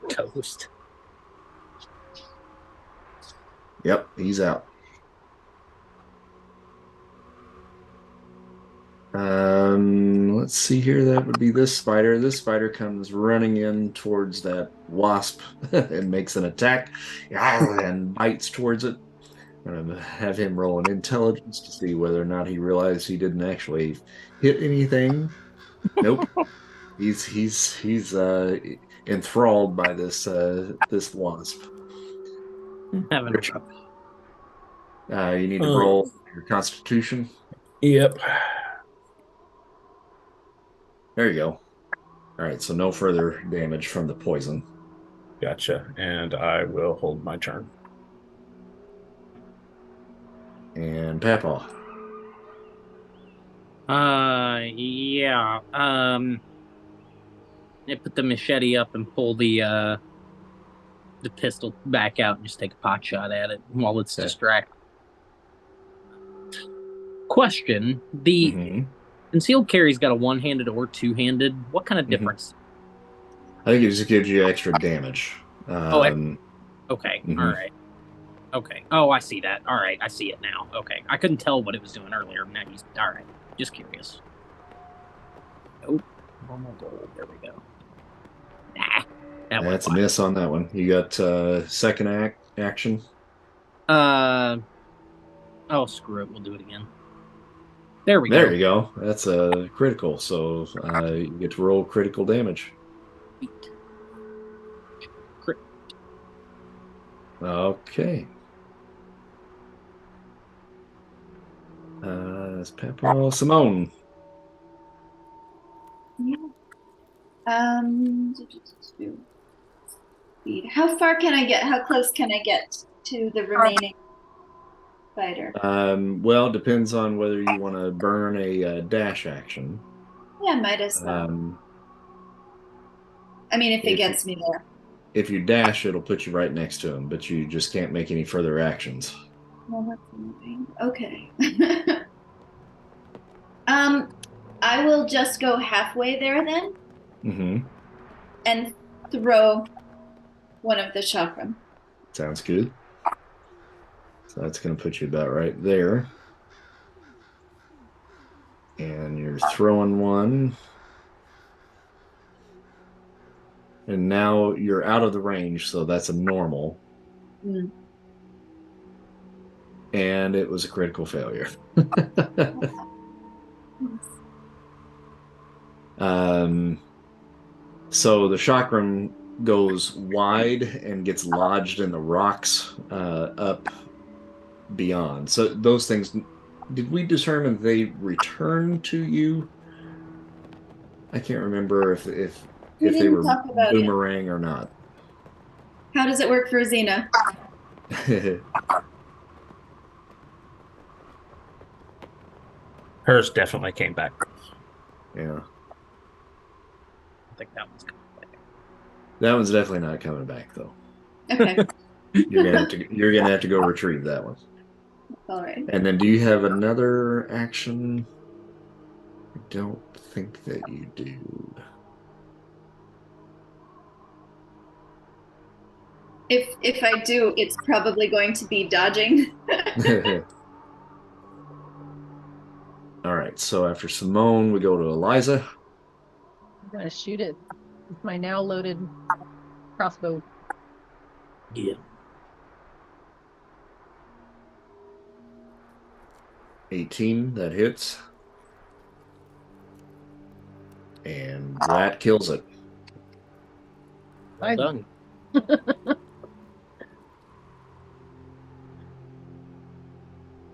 B: Toast.
A: Yep, he's out. Let's see here. That would be this spider. This spider comes running in towards that wasp and makes an attack and bites towards it. I'm gonna have him roll an intelligence to see whether or not he realized he didn't actually hit anything. Nope. He's enthralled by this wasp.
B: Having
A: Richard, you need to roll your Constitution.
D: Yep.
A: There you go. All right, so no further damage from the poison.
D: Gotcha. And I will hold my turn.
A: And Papa.
B: Yeah. I put the machete up and pull the pistol back out and just take a pot shot at it while it's distracted. Question: the concealed carry's got a one-handed or two-handed. What kind of difference?
A: I think it just gives you extra damage.
B: Okay. All right. Okay. Oh, I see that. All right. I see it now. Okay. I couldn't tell what it was doing earlier. Now he's all right. Just curious. Nope. Normal gold. There we go. Nah.
A: That's a miss on that one. You got second action.
B: Oh, screw it. We'll do it again. There we go.
A: There you go. That's a critical. So you get to roll critical damage.
B: Crit.
A: Okay. That's Pepper. Simone.
F: Yeah. How far can I get? How close can I get to the remaining spider?
A: Well, it depends on whether you want to burn a dash action.
F: Yeah, might as well. I mean, if it gets me there.
A: If you dash, it'll put you right next to him, but you just can't make any further actions.
F: Well, that's annoying. Okay. I will just go halfway there then. And throw one of the chakram.
A: Sounds good. So that's going to put you about right there. And you're throwing one. And now you're out of the range, so that's a normal. And it was a critical failure. So the chakram goes wide and gets lodged in the rocks up beyond. So those things, did we determine they return to you? I can't remember if they were boomerang or not.
F: How does it work for Xena?
D: Hers definitely came back.
A: Yeah.
B: I think that one's coming back.
A: That one's definitely not coming back though.
F: Okay.
A: You're gonna have to go retrieve that one.
F: All right.
A: And then do you have another action? I don't think that you do.
F: If I do, it's probably going to be dodging.
A: All right, so after Simone, we go to Eliza.
C: I'm gonna shoot it with my now loaded crossbow.
B: Yeah.
A: 18, that hits. And that kills it.
B: Well done.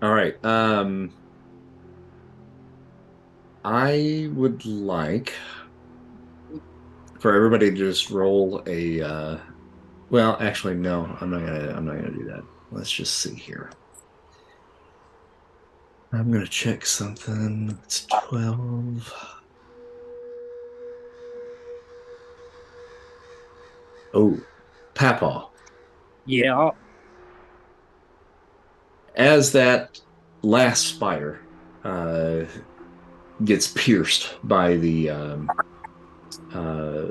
A: All right. I would like for everybody to just roll a well, actually no, I'm not gonna do that. Let's just see here. I'm gonna check something. It's 12. Oh, Papaw.
B: Yeah.
A: As that last spider gets pierced by the uh,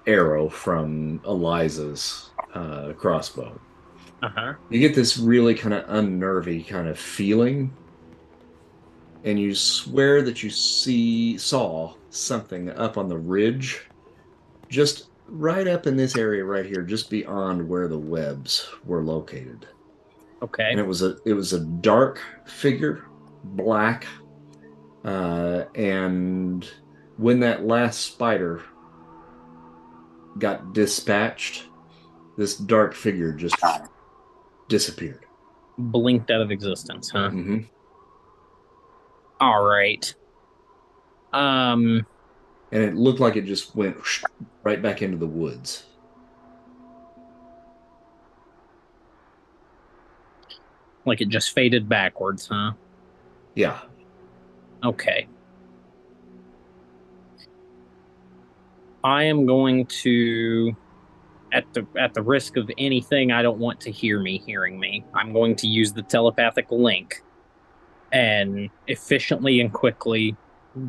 A: arrow from Eliza's crossbow,
B: Uh-huh.
A: you get this really kind of unnervy kind of feeling, and you swear that you saw something up on the ridge, just right up in this area right here, just beyond where the webs were located.
B: Okay.
A: And it was a dark figure, black, and when that last spider got dispatched, this dark figure just disappeared.
B: Blinked out of existence, huh?
A: Mm-hmm.
B: All right.
A: And it looked like it just went right back into the woods.
B: Like it just faded backwards, huh?
A: Yeah.
B: Okay. I am going to, at the risk of anything I don't want to hear me hearing me, I'm going to use the telepathic link and efficiently and quickly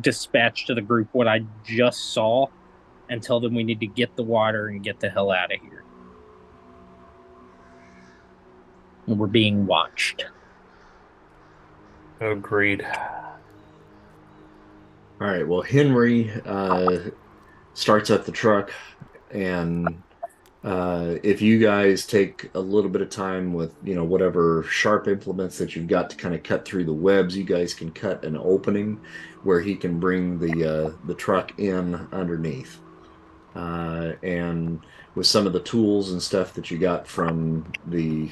B: dispatch to the group what I just saw and tell them we need to get the water and get the hell out of here. We're being watched.
D: Agreed.
A: All right. Well, Henry starts up the truck, and if you guys take a little bit of time with, whatever sharp implements that you've got to kind of cut through the webs, you guys can cut an opening where he can bring the truck in underneath. And with some of the tools and stuff that you got from the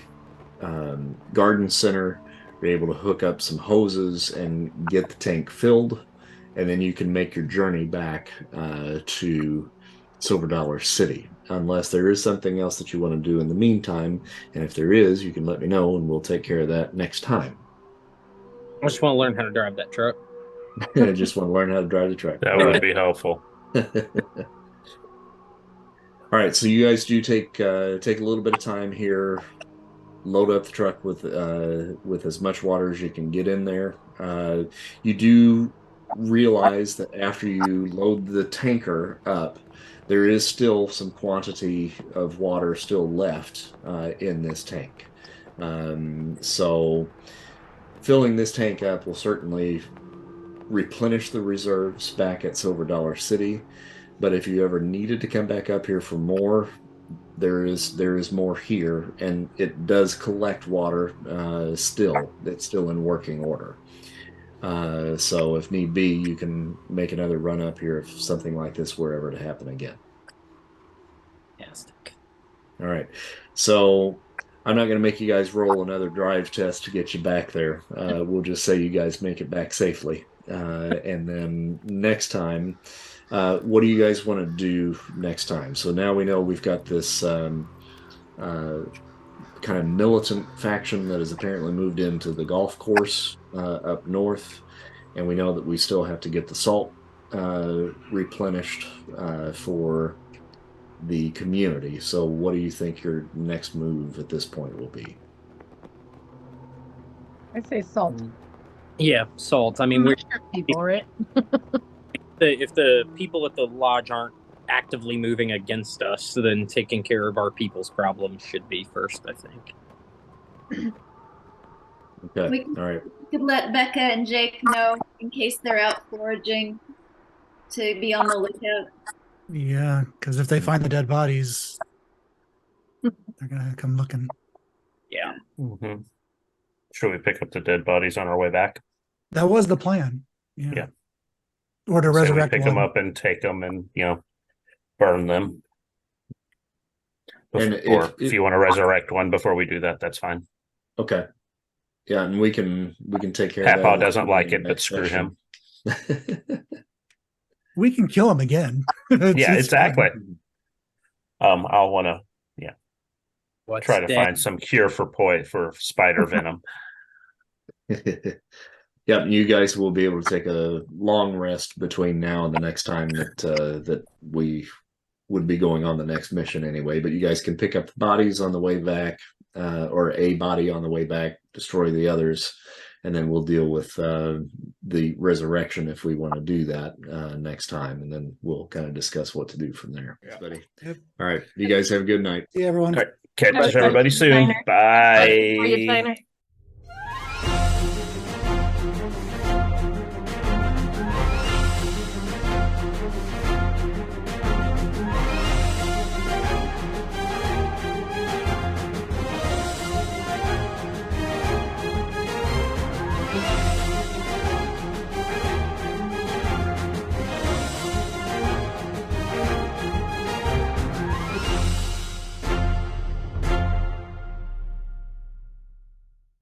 A: garden center, you're able to hook up some hoses and get the tank filled, and then you can make your journey back to Silver Dollar City, unless there is something else that you want to do in the meantime. And if there is, you can let me know and we'll take care of that next time.
B: I just want to learn how to drive that truck.
A: I just want to learn how to drive the truck.
D: That would be helpful.
A: All right, so you guys do take a little bit of time here, load up the truck with as much water as you can get in there. You do realize that after you load the tanker up, there is still some quantity of water still left in this tank. So filling this tank up will certainly replenish the reserves back at Silver Dollar City. But if you ever needed to come back up here for more, there is more here, and it does collect water still. It's still in working order. So if need be, you can make another run up here if something like this were ever to happen again.
B: Fantastic.
A: All right. So I'm not going to make you guys roll another drive test to get you back there. We'll just say you guys make it back safely. And then next time, what do you guys want to do next time? So now we know we've got this kind of militant faction that has apparently moved into the golf course up north, and we know that we still have to get the salt replenished for the community. So what do you think your next move at this point will be?
C: I say salt.
B: Yeah, salt. I mean, we're
C: For it.
B: if the people at the lodge aren't actively moving against us, then taking care of our people's problems should be first, I think.
A: Okay. All right.
F: We could let Becca and Jake know in case they're out foraging to be on the lookout.
E: Yeah, because if they find the dead bodies, they're gonna come looking.
B: Yeah.
D: Mm-hmm. Should we pick up the dead bodies on our way back?
E: That was the plan.
D: Yeah.
E: Or to
D: Say we
E: resurrect
D: pick
E: one.
D: them up and take them and burn them.
A: And
D: Or if you want to resurrect one before we do that, that's fine.
A: Okay. Yeah, and we can take care of that.
D: Papa doesn't like it, but screw him.
E: We can kill him again.
D: Yeah, exactly. I'll want to
B: What's
D: try to
B: dead?
D: find some cure for spider venom.
A: Yeah, you guys will be able to take a long rest between now and the next time that we would be going on the next mission anyway. But you guys can pick up the bodies on the way back, or a body on the way back, destroy the others, and then we'll deal with the resurrection if we want to do that next time, and then we'll kind of discuss what to do from there.
D: Yeah.
A: Buddy.
E: Yep.
A: All right, you guys have a good night.
E: See everyone.
D: All right. Catch
C: Bye.
D: everybody soon.
C: Diner.
D: Bye.
C: Are you Diner?